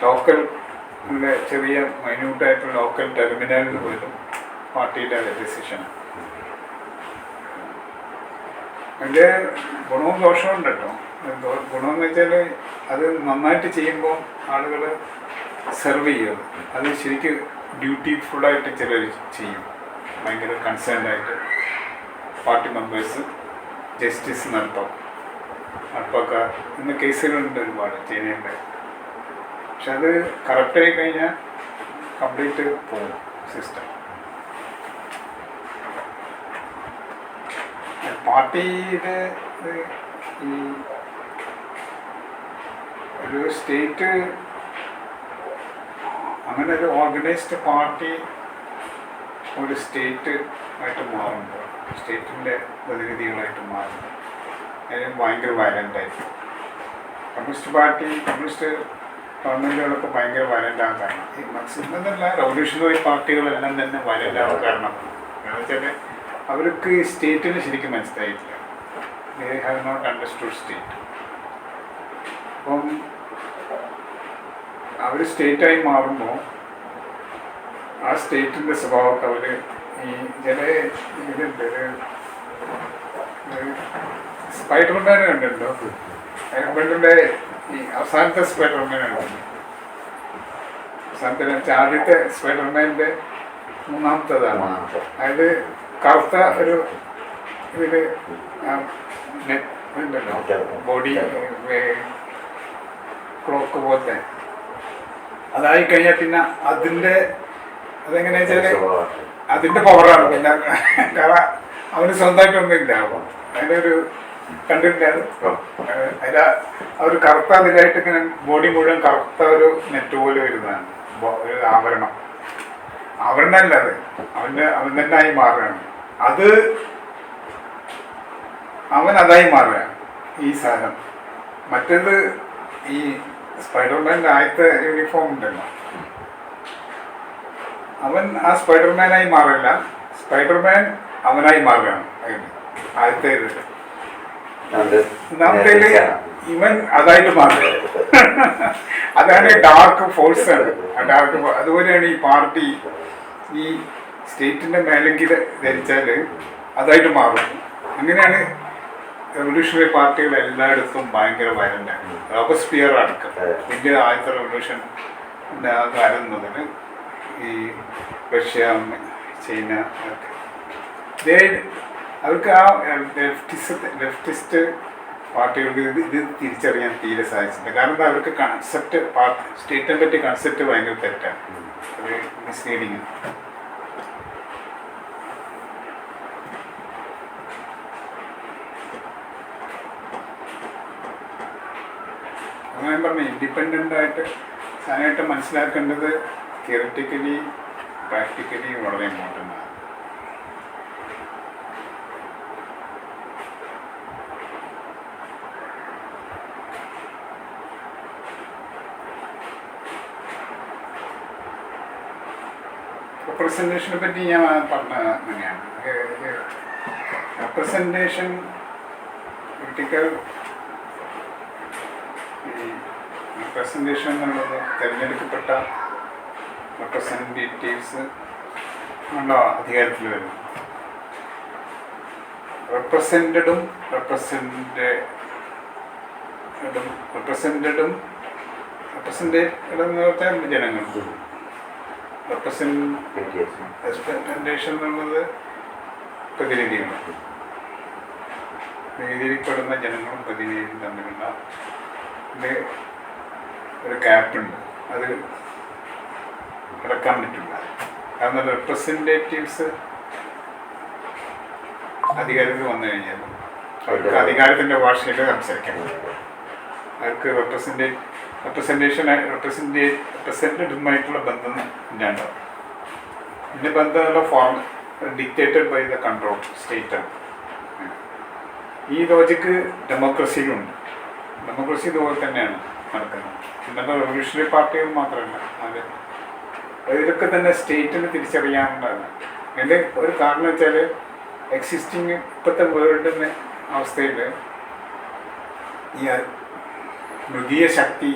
ലോക്കൽ ചെറിയ മൈന്യൂട്ടായിട്ടുള്ള ലോക്കൽ ടെർമിനലിൽ പോലും പാർട്ടിയുടെ ഡിസിഷൻ. അതിൻ്റെ ഗുണവും ദോഷവും ഉണ്ട് കേട്ടോ. ഗുണമെന്ന് വെച്ചാൽ അത് നന്നായിട്ട് ചെയ്യുമ്പോൾ ആളുകൾ സെർവ് ചെയ്യും. അത് ശരിക്കും ഡ്യൂട്ടിഫുള്ളായിട്ട് ചിലർ ചെയ്യും. ഭയങ്കര കൺസേൺഡായിട്ട് പാർട്ടി മെമ്പേഴ്സ് ജസ്റ്റിസ് നടപ്പാക്കുക എന്ന കേസുകളുണ്ട് ഒരുപാട് ചൈനയുടെ. പക്ഷെ അത് കറക്റ്റായി കഴിഞ്ഞാൽ കംപ്ലീറ്റ് പോകും സിസ്റ്റം. പാർട്ടിയുടെ ഈ ഒരു സ്റ്റേറ്റ് അങ്ങനെ ഒരു ഓർഗനൈസ്ഡ് പാർട്ടി ഒരു സ്റ്റേറ്റ് ആയിട്ട് മാറുമ്പോൾ, സ്റ്റേറ്റിൻ്റെ പ്രതിനിധികളായിട്ട് മാറുമ്പോൾ അതിന് ഭയങ്കര വയലൻ്റായിരിക്കും. കമ്മ്യൂണിസ്റ്റ് ഗവൺമെൻറ്റുകളൊക്കെ ഭയങ്കര വയലൻ്റ് ആകാൻ കാരണം ഈ മാക്സിമം എന്നല്ല റവല്യൂഷണറി പാർട്ടികളെല്ലാം തന്നെ വയലൻ്റ് ആകാൻ കാരണം എന്ന് വെച്ചാൽ അവർക്ക് സ്റ്റേറ്റിന് ശരിക്കും മനസ്സിലായിട്ടില്ല. they have not understood state. അപ്പം അവർ സ്റ്റേറ്റായി മാറുമ്പോൾ ആ സ്റ്റേറ്റിൻ്റെ സ്വഭാവമൊക്കെ അവർ ഈ ചില ഇതുണ്ട് സ്പൈഡർമാൻ കണ്ടിട്ടുണ്ടോ? ഹസ്ബൻഡിൻ്റെ ഈ അവസാനത്തെ സ്പൈഡർമാനാണ്. അവസാനത്തെ ആദ്യത്തെ സ്പൈഡർമാൻ്റെ മൂന്നാമത്തേതാണ്. അതായത് കറുത്ത ഒരു ഇതിൽ ഉണ്ടല്ലോ ബോഡി ക്ലോക്ക് പോലത്തെ അതായി കഴിഞ്ഞാൽ പിന്നെ അതിൻ്റെ അതെങ്ങനെയാ വെച്ചാൽ അതിൻ്റെ പവറാണ്. പിന്നെ കാരണം അവന് സ്വന്തമായിട്ടൊന്നും ഇല്ല. അതിനൊരു കണ്ടിട്ടില്ല. അതിൽ ആ ഒരു കറുത്ത അതിലായിട്ട് ഇങ്ങനെ ബോഡി മുഴുവൻ കറുത്ത ഒരു നെറ്റ് പോലെ വരുന്നതാണ് ഒരു ആഭരണം. ആഭരണമല്ല അത്, അവൻ തന്നെ ആയി മാറുകയാണ്. അത് അവൻ അതായി മാറുകയാണ് ഈ സാധനം. മറ്റേത് ഈ സ്പൈഡർമാൻ്റെ ആദ്യത്തെ യൂണിഫോം ഉണ്ടല്ലോ, അവൻ ആ സ്പൈഡർമാനായി മാറില്ല, സ്പൈഡർമാൻ അവനായി മാറുകയാണ് ആദ്യത്തേത്. ഒന്നാമത്തേല് ഇവൻ അതായിട്ട് മാറുക. അതാണ് ഡാർക്ക് ഫോഴ്സ് ആണ്. ഡാർക്ക് അതുപോലെയാണ് ഈ പാർട്ടി ഈ സ്റ്റേറ്റിൻ്റെ മേലെങ്കിൽ ധരിച്ചാൽ അതായിട്ട് മാറും. അങ്ങനെയാണ് റെവല്യൂഷണറി പാർട്ടികൾ എല്ലായിടത്തും ഭയങ്കര വയലൻ്റാണ്. റോബസ്പിയർ അടക്കം ഇന്ത്യ ആദ്യത്തെ റെവല്യൂഷൻ കാലം മുതൽ ഈ റഷ്യ, ചൈന ഒക്കെ അവർക്ക് ആ ലെഫ്റ്റിസ്റ്റ് പാർട്ടികൾക്ക് ഇത് തിരിച്ചറിയാൻ തീരെ സാധിച്ചില്ല. കാരണം അവർക്ക് കൺസെപ്റ്റ് സ്റ്റേറ്റിനെ പറ്റി കൺസെപ്റ്റ് ഭയങ്കര തെറ്റാണ്, അത് മിസ്ലീഡിങ്. ഞാൻ പറഞ്ഞു ഇൻഡിപെൻഡൻ്റ് ആയിട്ട് സാധനമായിട്ട് മനസ്സിലാക്കേണ്ടത് തിയററ്റിക്കലി പ്രാക്ടിക്കലി വളരെ ഇമ്പോർട്ടൻ്റ് ആണ്. റെപ്രസെൻറ്റേഷനെ പറ്റി ഞാൻ പറഞ്ഞ അങ്ങനെയാണ്. റെപ്രസെൻറ്റേഷൻ പൊളിറ്റിക്കൽ റെപ്രസെൻറ്റേഷൻ എന്നുള്ളത് തിരഞ്ഞെടുക്കപ്പെട്ട റെപ്രസെൻറ്റേറ്റീവ്സ് ഉള്ള അധികാരത്തിൽ വരുന്നു. റെപ്രസെൻറ്റഡും എന്ന് പറഞ്ഞാൽ ജനങ്ങൾ. റെപ്രസെൻറ്റേഷൻ എന്നുള്ളത് പ്രതിനിധികൾ, പ്രതിനിധിപ്പെടുന്ന ജനങ്ങളും പ്രതിനിധിയും തമ്മിലുള്ള ഒരു ഗ്യാപ്പുണ്ട്. അത് കിടക്കാൻ പറ്റില്ല. കാരണം റെപ്രസെൻറ്റേറ്റീവ്സ് അധികാരത്തിൽ വന്നു കഴിഞ്ഞാൽ അവർക്ക് അധികാരത്തിൻ്റെ ഭാഷയിൽ സംസാരിക്കാൻ പറ്റും. അവർക്ക് റെപ്രസെൻറ്റഡുമായിട്ടുള്ള ബന്ധം ഇല്ലാണ്ടാവും. ഇതിൻ്റെ ബന്ധമുള്ള form dictated by the control സ്റ്റേറ്റാണ്. ഈ ലോജിക്ക് ഡെമോക്രസിയിലുണ്ട്. ഡെമോക്രസി ഇതുപോലെ തന്നെയാണ് നടക്കുന്നത്. ഇന്നത്തെ റെവല്യൂഷണറി പാർട്ടികൾ മാത്രമല്ല, ഇതൊക്കെ തന്നെ സ്റ്റേറ്റിന് തിരിച്ചറിയാനുള്ളതാണ്. അതിൻ്റെ ഒരു കാരണം വെച്ചാൽ എക്സിസ്റ്റിങ് ഇപ്പോഴത്തെ വേൾഡിൻ്റെ അവസ്ഥയിൽ ഈ മൃഗീയ ശക്തി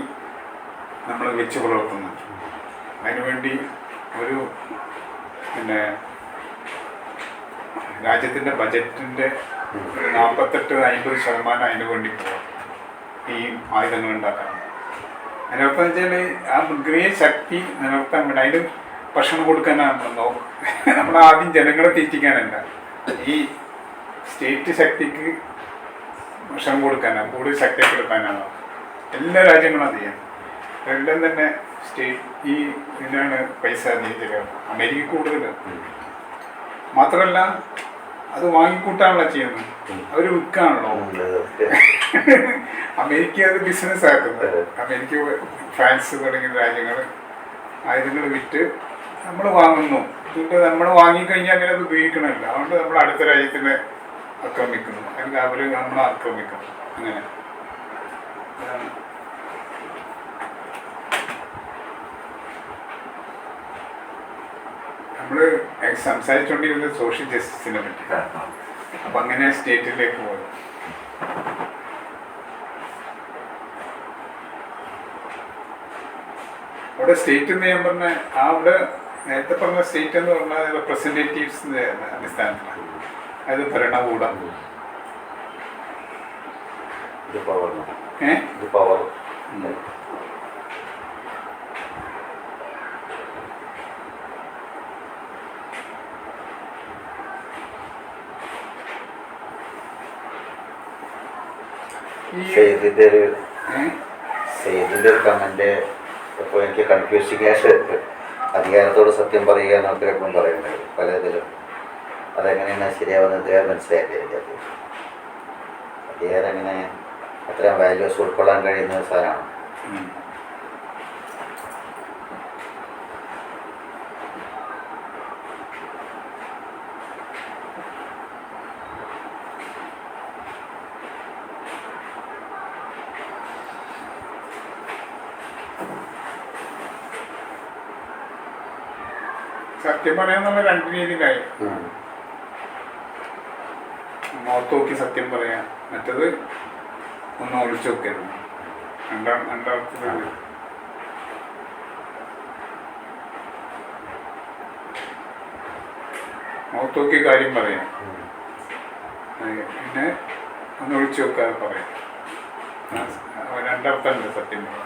നമ്മൾ വെച്ച് പുലർത്തുന്നുണ്ട്. അതിനുവേണ്ടി ഒരു പിന്നെ രാജ്യത്തിൻ്റെ ബജറ്റിൻ്റെ 48-50% അതിന് വേണ്ടി പോകും ഈ ആയുധങ്ങൾ ഉണ്ടാക്കാൻ. അതിനർത്ഥം വെച്ചാൽ ആ മൃഗീയ ശക്തി നിലനിർത്താൻ വേണ്ടി അതിന് ഭക്ഷണം കൊടുക്കാനാണ് നമ്മൾ ആദ്യം ജനങ്ങളെ തീറ്റിക്കാനല്ല, ഈ സ്റ്റേറ്റ് ശക്തിക്ക് ഭക്ഷണം കൊടുക്കാനാണ്, കൂടുതൽ ശക്തിപ്പെടുത്താനാണ് എല്ലാ രാജ്യങ്ങളും അത് ചെയ്യാൻ. എല്ലാം തന്നെ സ്റ്റേറ്റ് ഈ ഇതിനാണ് പൈസ നീതിയിലാണ്. അമേരിക്ക കൂടുതൽ മാത്രമല്ല അത് വാങ്ങിക്കൂട്ടാണല്ലോ ചെയ്യുന്നത്, അവർ വിൽക്കാണല്ലോ. അമേരിക്ക അത് ബിസിനസ് ആക്കുന്നത്. അമേരിക്ക, ഫ്രാൻസ് തുടങ്ങിയ രാജ്യങ്ങൾ ആയുധങ്ങൾ വിറ്റ് നമ്മൾ വാങ്ങുന്നു. എന്നിട്ട് നമ്മൾ വാങ്ങിക്കഴിഞ്ഞാൽ പിന്നെ അത് ഉപയോഗിക്കണമല്ലോ. അതുകൊണ്ട് നമ്മൾ അടുത്ത രാജ്യത്തിനെ ആക്രമിക്കുന്നു, അല്ലെങ്കിൽ അവർ നമ്മളെ ആക്രമിക്കുന്നു. അങ്ങനെ നമ്മൾ സംസാരിച്ചുകൊണ്ടിരുന്നത് സോഷ്യൽ ജസ്റ്റിസിനെ പറ്റി. അപ്പം അങ്ങനെ സ്റ്റേറ്റിലേക്ക് പോകും. ഇവിടെ സ്റ്റേറ്റ് എന്ന് ഞാൻ പറഞ്ഞ അവിടെ നേരത്തെ പറഞ്ഞ സ്റ്റേറ്റ് എന്ന് പറഞ്ഞാൽ റെപ്രസെൻറ്റേറ്റീവ്സിൻ്റെ അടിസ്ഥാനത്തിലാണ്. അത് ഭരണകൂടം. ഇത് പവർ ഏഹ് ഇത് പവർ സെയ്ദിൻ്റെ ഒരു കമൻറ്റ് ഇപ്പോൾ എനിക്ക് കൺഫ്യൂസിങ് ആയിട്ട് അധികാരത്തോട് സത്യം പറയുക എന്നൊക്കെ എപ്പോഴും പറയുന്നത് പല ഇതിലും. അതെങ്ങനെയാണ് ശരിയാവുന്നത് അദ്ദേഹം മനസ്സിലാക്കിയത്. അധികാരം എങ്ങനെ അത്രയും വാല്യൂസ് ഉൾക്കൊള്ളാൻ കഴിയുന്ന സാധനമാണ്. സത്യം പറയാന്നുള്ള രണ്ട് രീതിയിലായി. മുഖത്ത് നോക്കി സത്യം പറയാം, മറ്റത് ഒന്ന് ഒളിച്ചു നോക്കരുത്. രണ്ടാമത്തത് മുഖത്ത് നോക്കി കാര്യം പറയാം, പിന്നെ ഒന്ന് ഒളിച്ചു നോക്കാതെ പറയാം. രണ്ടർത്ഥമുണ്ട് സത്യം പറയാം.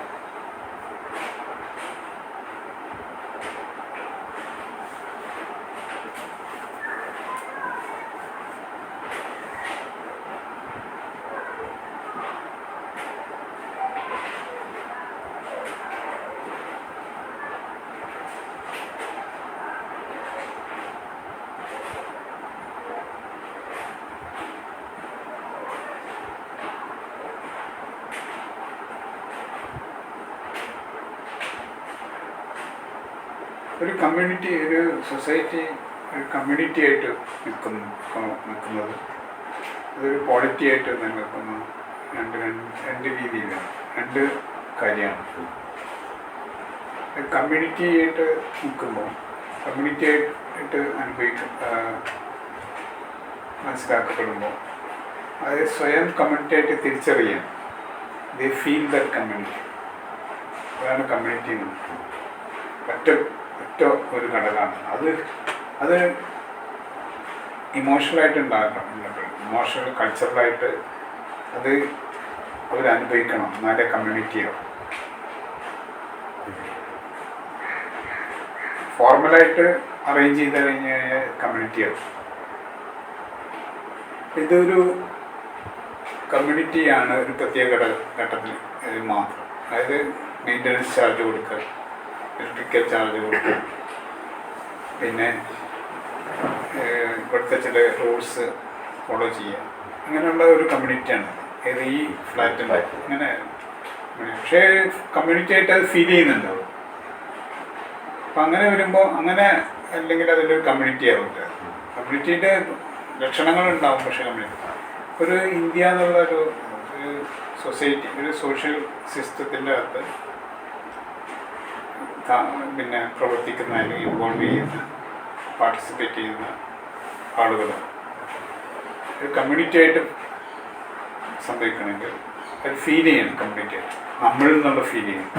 ഒരു കമ്മ്യൂണിറ്റി, ഒരു സൊസൈറ്റി ഒരു കമ്മ്യൂണിറ്റി ആയിട്ട് നിൽക്കുന്നത് അതൊരു ക്വാളിറ്റി ആയിട്ട് നിലനിൽക്കുന്ന രണ്ട് രീതിയിലാണ്, രണ്ട് കാര്യമാണ്. കമ്മ്യൂണിറ്റി ആയിട്ട് നിൽക്കുമ്പോൾ കമ്മ്യൂണിറ്റി ആയിട്ട് മനസ്സിലാക്കപ്പെടുമ്പോൾ അത് സ്വയം കമ്മ്യൂണിറ്റി ആയിട്ട് തിരിച്ചറിയാൻ ദേ ഫീൽ ദാറ്റ് കമ്മ്യൂണിറ്റി. അതാണ് കമ്മ്യൂണിറ്റി എന്ന് ഒറ്റ ഒരു ഘടകമാണ്. അത് ഇമോഷണലായിട്ട് ഉണ്ടാക്കണം. ഇമോഷണൽ കൾച്ചറലായിട്ട് അത് അവരനുഭവിക്കണം, എന്നാലേ കമ്മ്യൂണിറ്റിയാവും. ഫോർമലായിട്ട് അറേഞ്ച് ചെയ്ത് കഴിഞ്ഞ് കഴിഞ്ഞാൽ കമ്മ്യൂണിറ്റിയാവും. ഇതൊരു കമ്മ്യൂണിറ്റിയാണ് ഒരു പ്രത്യേക ഘട്ടത്തിൽ മാത്രം. അതായത് മെയിൻ്റനൻസ് ചാർജ് കൊടുക്കുക, ഇലക്ട്രിക്കൽ ചാർജ് കൊടുക്കുക, പിന്നെ ഇവിടുത്തെ ചില റൂൾസ് ഫോളോ ചെയ്യുക, അങ്ങനെയുള്ള ഒരു കമ്മ്യൂണിറ്റിയാണ് ഇത് ഈ ഫ്ലാറ്റിൻ്റെ. അങ്ങനെ പക്ഷേ കമ്മ്യൂണിറ്റി ആയിട്ട് അത് ഫീൽ ചെയ്യുന്നുണ്ടാവും. അപ്പം അങ്ങനെ വരുമ്പോൾ അങ്ങനെ അല്ലെങ്കിൽ അതിലൊരു കമ്മ്യൂണിറ്റി ആവില്ല. കമ്മ്യൂണിറ്റിയുടെ ലക്ഷണങ്ങളുണ്ടാവും. പക്ഷേ ഒരു ഇന്ത്യ എന്നുള്ള ഒരു സൊസൈറ്റി, ഒരു സോഷ്യൽ സിസ്റ്റത്തിൻ്റെ അകത്ത് പിന്നെ പ്രവർത്തിക്കുന്ന അല്ലെങ്കിൽ ഇൻവോൾവ് ചെയ്യുന്ന, പാർട്ടിസിപ്പേറ്റ് ചെയ്യുന്ന ആളുകൾ ഒരു കമ്മ്യൂണിറ്റി ആയിട്ട് സംഭവിക്കണമെങ്കിൽ അത് ഫീൽ ചെയ്യണം. കമ്മ്യൂണിറ്റി ആയിട്ട് നമ്മളിൽ നിന്നുള്ള ഫീൽ ചെയ്യണം.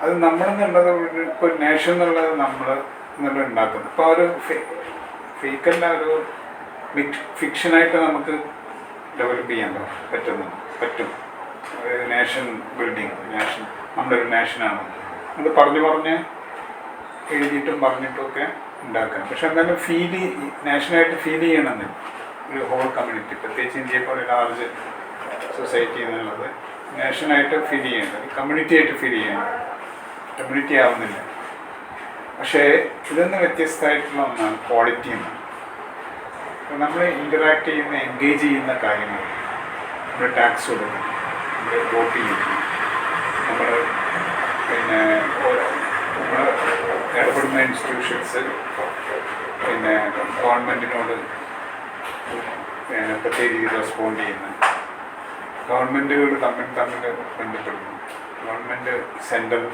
അത് നമ്മളെന്നുള്ളത് ഇപ്പോൾ നേഷൻ എന്നുള്ളത് നമ്മൾ എന്നുള്ള ഉണ്ടാക്കുന്നത്. ഇപ്പോൾ ഒരു ഫേക്കല്ല, ഒരു ഫിക്ഷനായിട്ട് നമുക്ക് ഡെവലപ്പ് ചെയ്യാൻ പറ്റും. ഒരു നേഷൻ ബിൽഡിങ്, നേഷൻ നമ്മളൊരു നേഷനാണ് അത് പറഞ്ഞ് എഴുതിയിട്ടും പറഞ്ഞിട്ടുമൊക്കെ ഉണ്ടാക്കാം. പക്ഷെ എന്തായാലും നാഷണലായിട്ട് ഫീൽ ചെയ്യണമെന്നില്ല ഒരു ഹോൾ കമ്മ്യൂണിറ്റി, പ്രത്യേകിച്ച് ഇന്ത്യയെ പോലെ ലാർജ് സൊസൈറ്റി എന്നുള്ളത് നാഷനായിട്ട് ഫീൽ ചെയ്യേണ്ടത്, കമ്മ്യൂണിറ്റി ആയിട്ട് ഫീൽ ചെയ്യണം. കമ്മ്യൂണിറ്റി ആവുന്നില്ല. പക്ഷേ ഇതൊന്ന് വ്യത്യസ്തമായിട്ടുള്ള ഒന്നാണ് ക്വാളിറ്റി എന്നാണ്. നമ്മൾ ഇൻ്ററാക്ട് ചെയ്യുന്ന, എൻഗേജ് ചെയ്യുന്ന കാര്യങ്ങൾ, നമ്മൾ ടാക്സ് കൊടുക്കണം, നമ്മൾ വോട്ട് ചെയ്യുന്നു, നമ്മൾ പിന്നെ നമ്മൾ ഏർപ്പെടുന്ന ഇൻസ്റ്റിറ്റ്യൂഷൻസ്, പിന്നെ ഗവൺമെൻറ്റിനോട് പ്രത്യേക രീതിയിൽ റെസ്പോണ്ട് ചെയ്യുന്ന, ഗവൺമെൻറ്റുകൾ തമ്മിൽ ബന്ധപ്പെടുന്നു, ഗവൺമെൻറ് സെൻട്രൽ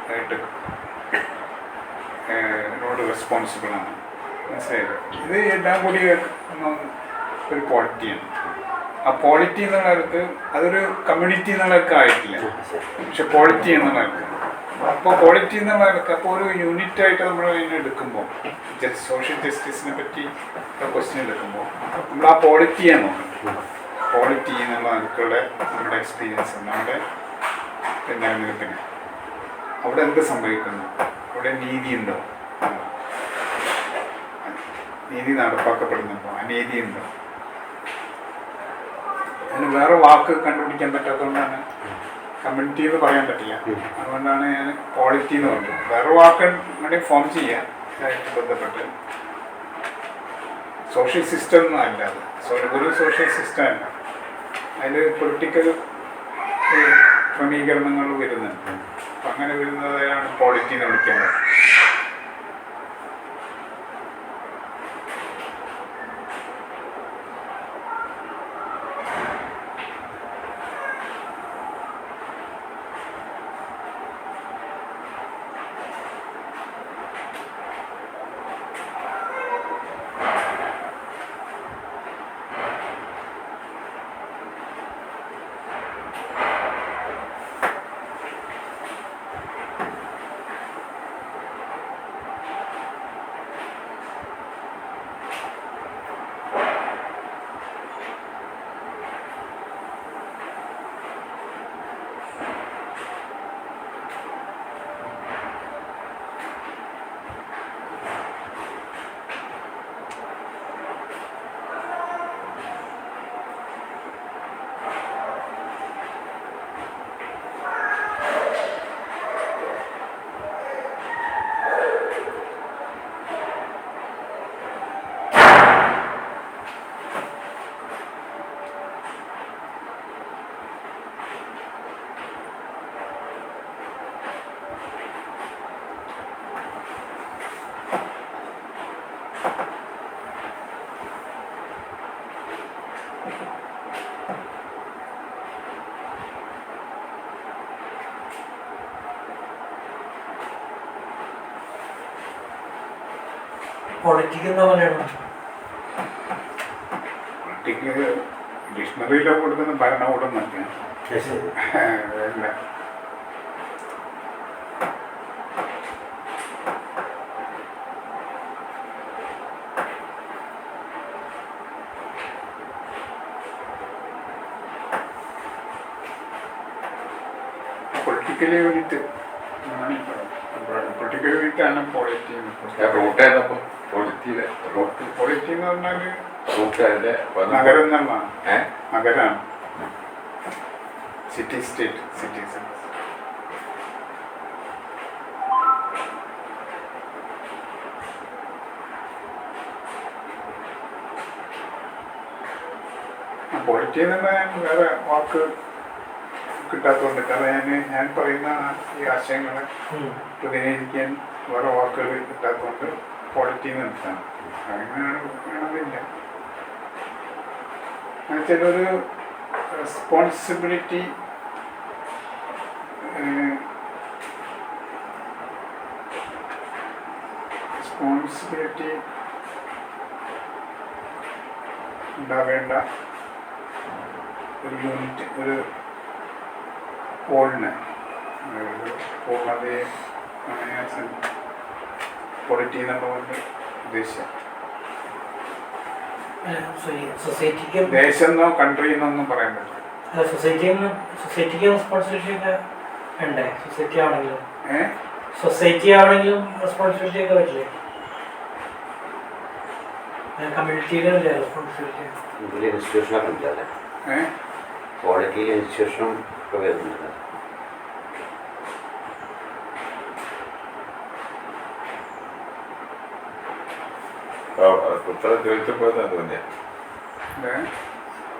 ആയിട്ട് നോട് റെസ്പോൺസിബിളാണ്. മനസ്സിലായില്ല? ഇത് എല്ലാം കൂടി ഒരു ക്വാളിറ്റിയാണ്. ആ ക്വാളിറ്റി എന്നുള്ളവർക്ക് അതൊരു കമ്മ്യൂണിറ്റി എന്നുള്ളവർക്ക് ആയിട്ടില്ല, പക്ഷെ ക്വാളിറ്റി എന്നുള്ളവർക്ക് അപ്പോൾ ക്വാളിറ്റി എന്നുള്ള അപ്പോൾ ഒരു യൂണിറ്റ് ആയിട്ട് നമ്മൾ അതിനെ എടുക്കുമ്പോൾ സോഷ്യൽ ജസ്റ്റിസിനെ പറ്റി ക്വസ്റ്റ്യൻ എടുക്കുമ്പോൾ നമ്മൾ ആ ക്വാളിറ്റിയാണ് നോക്കുന്നത്. ക്വാളിറ്റി എന്നുള്ള നമുക്കുള്ള നമ്മുടെ എക്സ്പീരിയൻസ്, നമ്മുടെ തെരഞ്ഞെടുപ്പിന് അവിടെ എന്ത് സംഭവിക്കുന്നു, അവിടെ നീതി ഉണ്ടോ, നീതി നടപ്പാക്കപ്പെടുന്നുണ്ടോ, അനീതി ഉണ്ടോ. അതിന് വേറെ വാക്ക് കണ്ടുപിടിക്കാൻ പറ്റാത്തതുകൊണ്ടാണ് കമ്മ്യൂണിറ്റി എന്ന് പറയാൻ പറ്റില്ല. അതുകൊണ്ടാണ് ഞാൻ ക്വാളിറ്റി എന്ന് പറഞ്ഞത്. വേറെ വാക്ക് വേണമെങ്കിൽ ഫോം ചെയ്യാം ഇതായിട്ട് ബന്ധപ്പെട്ട്. സോഷ്യൽ സിസ്റ്റം ഒന്നും അല്ല അത്, ഒരു സോഷ്യൽ സിസ്റ്റം അല്ല. അതിൽ പൊളിറ്റിക്കൽ ക്രമീകരണങ്ങൾ വരുന്നുണ്ട്. അപ്പം അങ്ങനെ വരുന്നതാണ് ക്വാളിറ്റി എന്ന് വിളിക്കുന്നത്. പൊളിറ്റിക് എന്താ പറയണം? പൊളിറ്റിക്ക് ഡിക്ഷണറിയിലൊക്കെ കൊടുക്കുന്ന ഭരണകൂടം എന്നൊക്കെയാണ്. അല്ല, പൊളിറ്റിക്കൽ യൂണിറ്റ് പൊളിറ്റിക്കൽ യൂണിറ്റ് ആണ് ക്വാളിറ്റി. റൂട്ട് ഏതപ്പോ ക്വാളിറ്റിയുടെ റൂട്ട്? ക്വാളിറ്റി എന്ന് പറഞ്ഞാൽ റൂട്ട് അതിന്റെ നഗരം എന്നുള്ളതാണ്. നഗരമാണ്, സിറ്റി സ്റ്റേറ്റ് സിറ്റീസൺ. ക്വാളിറ്റി എന്ന് ഞാൻ വേറെ വാക്ക് കിട്ടാത്തതുകൊണ്ട്, കാരണം ഞാൻ പറയുന്ന ഈ ആശയങ്ങളെ പ്രതിനിധിക്കാൻ വേറെ വാക്കുകൾ കിട്ടാത്തതുകൊണ്ട് ക്വാളിറ്റി എന്ന് എടുത്താണ്. അങ്ങനെയാണ് വേണമെന്നില്ല. എന്നുവെച്ചാൽ ഒരു റെസ്പോൺസിബിലിറ്റി ഉണ്ടാവേണ്ട ഒരു യൂണിറ്റ്, ഒരു പോളിന് പൂർണ്ണതയെ ക്വാളിറ്റി എന്നുള്ളതുകൊണ്ട് ഉദ്ദേശിച്ച സൊസൈറ്റിക്ക് ദേശം എന്നോ കൺട്രി എന്നൊന്നും പറയാൻ പറ്റില്ല. സൊസൈറ്റിക്ക് റെസ്പോൺസിബിലിറ്റി ഒക്കെ ഉണ്ടേ? സൊസൈറ്റി ആണെങ്കിലും റെസ്പോൺസിബിലിറ്റി ഒക്കെ പറ്റില്ലേ? കമ്മ്യൂണിറ്റിയിലും ഇല്ല റെസ്പോൺസിബിലിറ്റി. ഇൻസ്റ്റിറ്റ്യൂഷനൊക്കെ ഉണ്ടല്ലേ? ക്വാളിറ്റിയിൽ ഇൻസ്റ്റിറ്റ്യൂഷനും ഒക്കെ വരുന്നുണ്ട്. ഉത്തരം ചോദിച്ചപ്പോൾ തോന്നിയ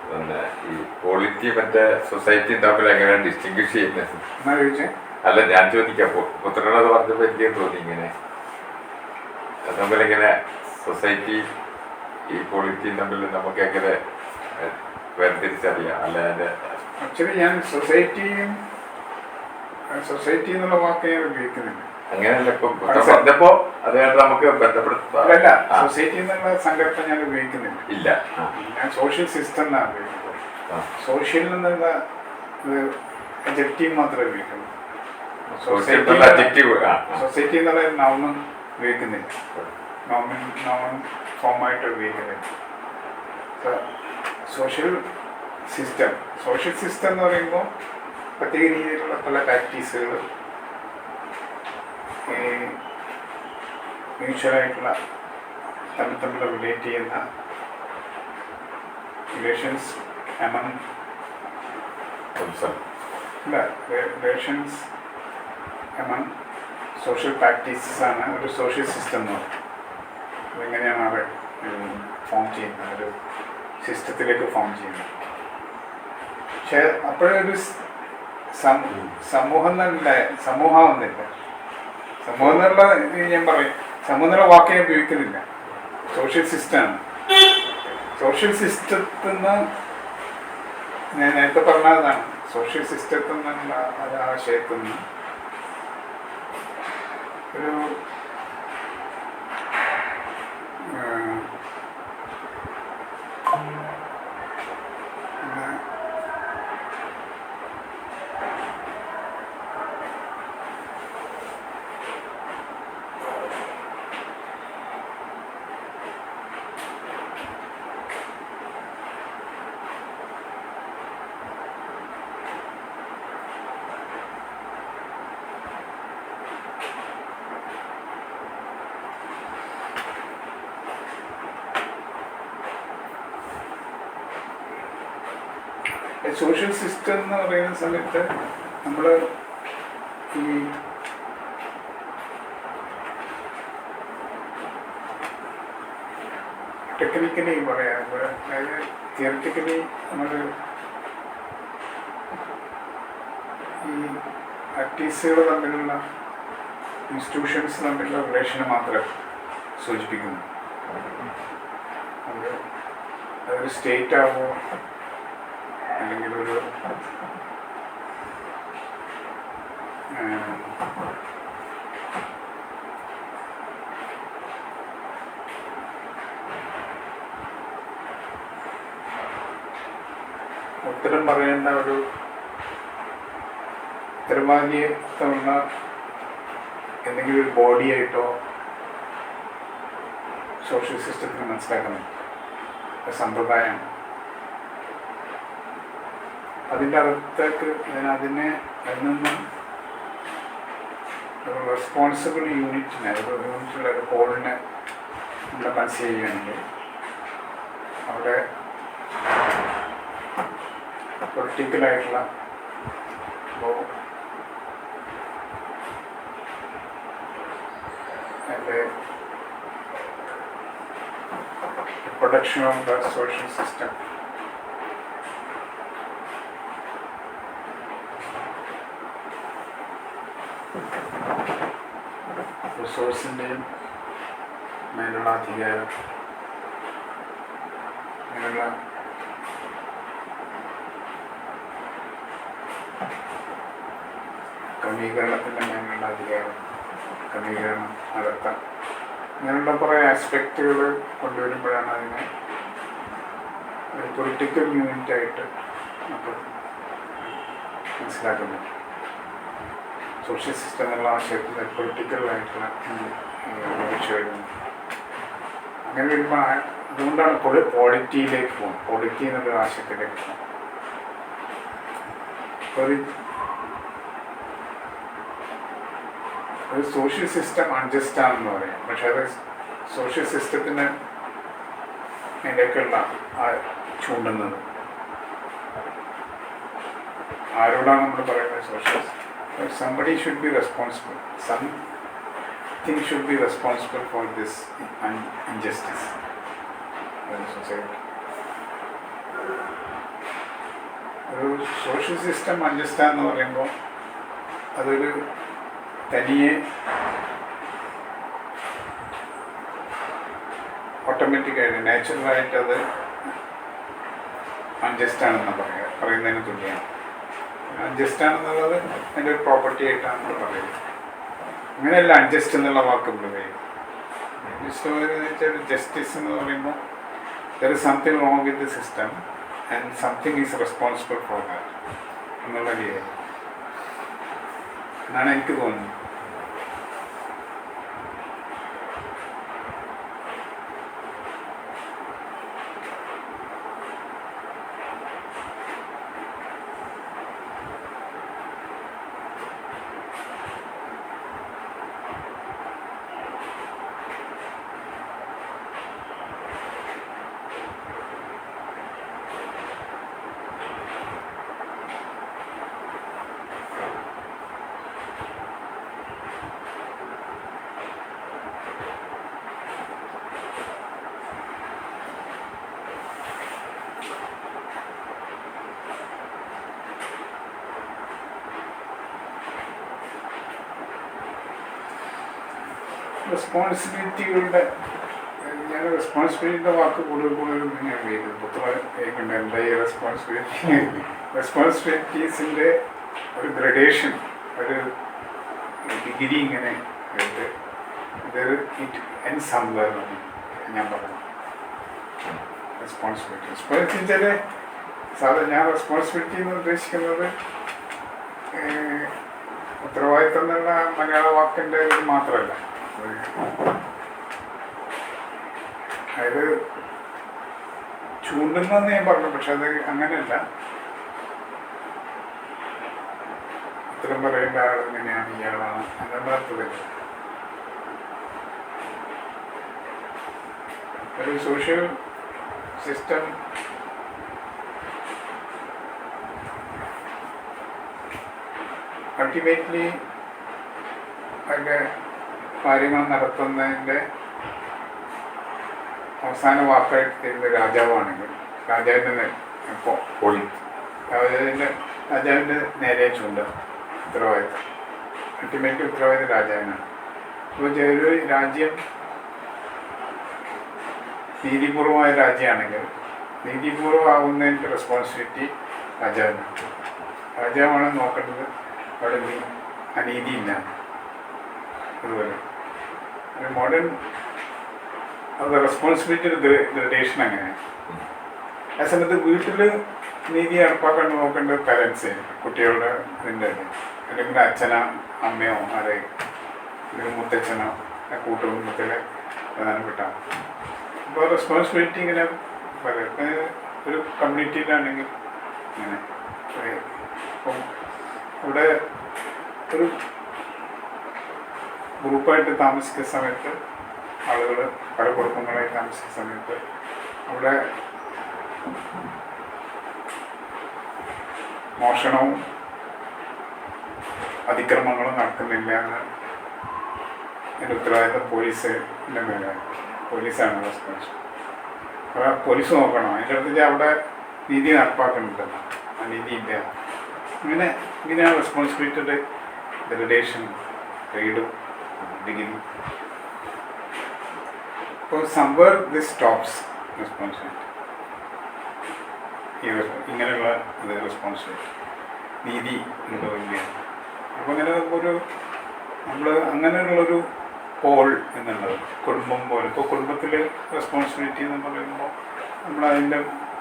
പിന്നെ ഈ ക്വാളിറ്റി മറ്റേ സൊസൈറ്റി തമ്മിൽ എങ്ങനെയാണ് ഡിസ്റ്റിങ്വിഷ് ചെയ്യുന്നത്? അല്ല, ഞാൻ ചോദിക്കാം. പുത്രനോട് പറഞ്ഞപ്പോൾ എനിക്ക് തോന്നി ഇങ്ങനെ തമ്മിലെങ്ങനെ സൊസൈറ്റി ഈ ക്വാളിറ്റിയും തമ്മിൽ നമുക്ക് എങ്ങനെ വേർതിരിച്ചറിയാം? അല്ല, അതിന്റെ ആക്ച്വലി ഞാൻ സൊസൈറ്റി എന്നുള്ള വാക്ക് ഞാൻ ഉപയോഗിക്കുന്നില്ല. അങ്ങനെയല്ല, ഇപ്പൊ പറഞ്ഞപ്പോ അതുകൊണ്ട് നമുക്ക് ബന്ധപ്പെടുത്താം. അല്ല, സൊസൈറ്റി എന്നുള്ള സങ്കല്പം ഞാൻ ഉപയോഗിക്കുന്നില്ല. ഇല്ല, ഞാൻ സോഷ്യൽ സിസ്റ്റം എന്നാണ് ഉപയോഗിക്കുന്നത്. സോഷ്യൽ എന്നുള്ള എജക്റ്റീവ് മാത്രമേ ഉപയോഗിക്കുള്ളൂ. സോഷ്യൽ എന്നുള്ള adjective, സൊസൈറ്റി എന്നുള്ള നൗണും ഉപയോഗിക്കുന്നില്ല, നോൺ ഫോമായിട്ട് ഉപയോഗിക്കുന്നില്ല. സോഷ്യൽ സിസ്റ്റം എന്ന് പറയുമ്പോൾ പ്രത്യേക രീതിയിലുള്ള പല പ്രാക്ടീസുകൾ, ഈ മ്യൂച്വലായിട്ടുള്ള തമ്മിൽ റിലേറ്റ് ചെയ്യുന്ന relations among relations among social practices ആണ് ഒരു സോഷ്യൽ സിസ്റ്റം എന്ന് പറയുന്നത്. അതെങ്ങനെയാണ് അവർ ഫോം ചെയ്യുന്നത്, ഒരു സിസ്റ്റത്തിലേക്ക് ഫോം ചെയ്യുന്നത്. പക്ഷെ അപ്പോഴൊരു സമൂഹം എന്നുള്ള സമൂഹം എന്നുള്ള ഞാൻ പറയും, സമൂഹം എന്നുള്ള വാക്ക് ഞാൻ ഉപയോഗിക്കുന്നില്ല, സോഷ്യൽ സിസ്റ്റമാണ്. സോഷ്യൽ സിസ്റ്റത്തിൽ നിന്ന് ഞാൻ നേരത്തെ പറഞ്ഞതാണ്, സോഷ്യൽ സിസ്റ്റത്തിൽ നിന്നുള്ള ഒരാശയത്തിൽ നിന്ന് ഒരു സോഷ്യൽ സിസ്റ്റം എന്ന് പറയുന്ന സമയത്ത് നമ്മൾ ഈ ടെക്നിക്കലി പറയാം, അതായത് തിയററ്റിക്കലി നമ്മൾ ഈ ആക്ടീവ്സുകൾ തമ്മിലുള്ള ഇൻസ്റ്റിറ്റ്യൂഷൻസ് തമ്മിലുള്ള റിലേഷനെ മാത്രം സൂചിപ്പിക്കുന്നു. അതൊരു സ്റ്റേറ്റ് ആകുമോ അല്ലെങ്കിൽ ഒരു ഉത്തരം പറയേണ്ട ഒരു ഉത്തരവാദിത്വമുള്ള എന്തെങ്കിലും ഒരു ബോഡിയായിട്ടോ സോഷ്യൽ സിസ്റ്റത്തിന് മനസ്സിലാക്കണം, സമ്പ്രദായം. അതിൻ്റെ അകത്തേക്ക് അതിൽ നിന്ന് ഒരു റെസ്പോൺസിബിൾ യൂണിറ്റിനെ, ഒരു യൂണിറ്റുള്ള ഒരു ഹോളിനെ നമ്മൾ കൺസിഡർ ചെയ്യുകയാണെങ്കിൽ അവിടെ പൊളിറ്റിക്കലായിട്ടുള്ള അതിൻ്റെ production of the social system, റിസോഴ്സിൻ്റെയും മേലുള്ള അധികാരം, അങ്ങനെയുള്ള ക്രമീകരണത്തിൻ്റെ മേലുള്ള അധികാരം, ക്രമീകരണം നടത്താം, അങ്ങനെയുള്ള കുറേ ആസ്പെക്റ്റുകൾ കൊണ്ടുവരുമ്പോഴാണ് അതിനെ ഒരു പൊളിറ്റിക്കൽ യൂണിറ്റായിട്ട് നമുക്ക് മനസ്സിലാക്കുന്നത്. സോഷ്യൽ സിസ്റ്റം എന്നുള്ള ആശയത്തിൽ പൊളിറ്റിക്കലായിട്ടുള്ള വരുന്നു. അങ്ങനെ വരുമ്പോൾ അതുകൊണ്ടാണ് പോളിറ്റിയിലേക്ക് പോകും, പോളിറ്റി എന്നുള്ള ആശയത്തിലേക്ക് പോകും. ഒരു സോഷ്യൽ സിസ്റ്റം അൺജസ്റ്റ് ആണെന്ന് പറയാം, പക്ഷെ അത് സോഷ്യൽ സിസ്റ്റത്തിന് അതിൻ്റെയൊക്കെയുള്ള ചൂണ്ടുന്നത് ആരോടാണ് നമ്മൾ പറയുന്നത്? Social somebody should be responsible, something should be responsible for this injustice in society. ഒരു സോഷ്യൽ സിസ്റ്റം അൺജസ്റ്റ് എന്ന് പറയുമ്പോൾ അതൊരു തനിയെ ഓട്ടോമാറ്റിക്കായിട്ട് നാച്ചുറലായിട്ട് അത് അൺജസ്റ്റ് ആണെന്ന് പറയുന്നതിന് തുല്യമാണ്. അൺജസ്റ്റ് ആണെന്നുള്ളത് അതിൻ്റെ ഒരു പ്രോപ്പർട്ടി ആയിട്ടാണ് നമ്മൾ പറയുന്നത്. അങ്ങനെയല്ല അൺജസ്റ്റ് എന്നുള്ള വാക്ക് ഉപയോഗിക്കും. ജസ്റ്റിസ് എന്ന് പറയുമ്പോൾ there is something wrong with the system and something is responsible for that എന്നുള്ള രീതിയിൽ എന്നാണ് എനിക്ക് തോന്നുന്നത്. റെസ്പോൺസിബിലിറ്റികളുടെ ഞാൻ റെസ്പോൺസിബിലിറ്റിയുടെ വാക്ക് കൂടുതൽ ഞാൻ ഉപയോഗിക്കുന്നത് പുത്രണ്ട് എന്താ ഈ റെസ്പോൺസിബിലിറ്റീസിൻ്റെ ഒരു ഗ്രഡേഷൻ, ഒരു ഡിഗ്രി ഇങ്ങനെ ആയിട്ട് ഇറ്റ് എൻ സംവർ ഞാൻ പറഞ്ഞു. റെസ്പോൺസിബിലിറ്റി സാധാരണ ഞാൻ റെസ്പോൺസിബിലിറ്റി എന്ന് ഉദ്ദേശിക്കുന്നത് ഉത്തരവാദിത്തം എന്നുള്ള മലയാള വാക്കിൻ്റെ ഇത് മാത്രമല്ല. അതായത് ചൂണ്ടുന്നെന്ന് ഞാൻ പറഞ്ഞു, പക്ഷെ അത് അങ്ങനെയല്ല. ഇത്തരം പറയേണ്ട ആൾ ഇങ്ങനെയാണ്, ഇയാളാണ്, എന്നുള്ള അർത്ഥത്തില്ല. ഒരു സോഷ്യൽ സിസ്റ്റം അൾട്ടിമേറ്റ്ലി അതിൻ്റെ കാര്യങ്ങൾ നടത്തുന്നതിൻ്റെ അവസാന വാക്കായിട്ട് തരുന്ന രാജാവാണെങ്കിൽ രാജാവിൻ്റെ ഇപ്പോൾ രാജാവിൻ്റെ നേരെ ചൂണ്ട ഉത്തരവാദിത്തം, അൾട്ടിമേറ്റ് ഉത്തരവാദിത്തം രാജാവിനാണ്. അപ്പോൾ ഒരു രാജ്യം നീതിപൂർവമായ രാജ്യമാണെങ്കിൽ നീതിപൂർവമാകുന്നതിൻ്റെ റെസ്പോൺസിബിലിറ്റി രാജാവിനാണ്. രാജാവാണ് നോക്കേണ്ടത് അവിടെ അനീതിയില്ല. അതുപോലെ ഒരു മോഡേൺ അത് റെസ്പോൺസിബിലിറ്റിയുടെ ഗ്രഡേഷൻ അങ്ങനെയാണ്. ആ സമയത്ത് വീട്ടിൽ നീതി നടപ്പാക്കാൻ നോക്കേണ്ടത് പാരൻസ് കുട്ടികളുടെ ഇതിൻ്റെ അല്ലെങ്കിൽ അച്ഛനോ അമ്മയോ ആരെ അല്ലെങ്കിൽ മുത്തച്ഛനോ കൂട്ടുകുടുംബത്തിലെ പ്രധാനപ്പെട്ട. അപ്പോൾ റെസ്പോൺസിബിലിറ്റി ഇങ്ങനെ ഒരു കമ്മ്യൂണിറ്റിയിലാണെങ്കിൽ ഇങ്ങനെ അപ്പം ഇവിടെ ഒരു ഗ്രൂപ്പായിട്ട് താമസിക്കുന്ന സമയത്ത് ആളുകൾ പല കുടുംബങ്ങളായി താമസിക്കുന്ന സമയത്ത് അവിടെ മോഷണവും അതിക്രമങ്ങളും നടക്കുന്നില്ല എന്ന് എൻ്റെ ഉത്തരവാദിത്തം പോലീസിൻ്റെ മേലാണ്. പോലീസാണ് റെസ്പോൺസിബിൾ. അപ്പോൾ പോലീസ് നോക്കണം അതിൻ്റെ അടുത്ത് അവിടെ നീതി നടപ്പാക്കുന്നുണ്ടല്ലോ, ആ നീതി ഇല്ല. ഇങ്ങനെയാണ് റെസ്പോൺസിബിലിറ്റിയുടെ ഗ്രഡേഷൻ, ഗ്രേഡും ഡിഗ്രി. അപ്പോൾ സംവർ ദിസ് സ്റ്റോപ്സ് റെസ്പോൺസിബിലിറ്റി. ഇങ്ങനെയുള്ള ഇത് റെസ്പോൺസിബിലിറ്റി നീതി ഉണ്ടോ ഇല്ല. അപ്പോൾ അങ്ങനെ നമ്മൾ അങ്ങനെയുള്ളൊരു പോൾ എന്നുള്ളത് കുടുംബം പോലെ. ഇപ്പോൾ കുടുംബത്തിൽ റെസ്പോൺസിബിലിറ്റി എന്ന് പറയുമ്പോൾ നമ്മളതിൻ്റെ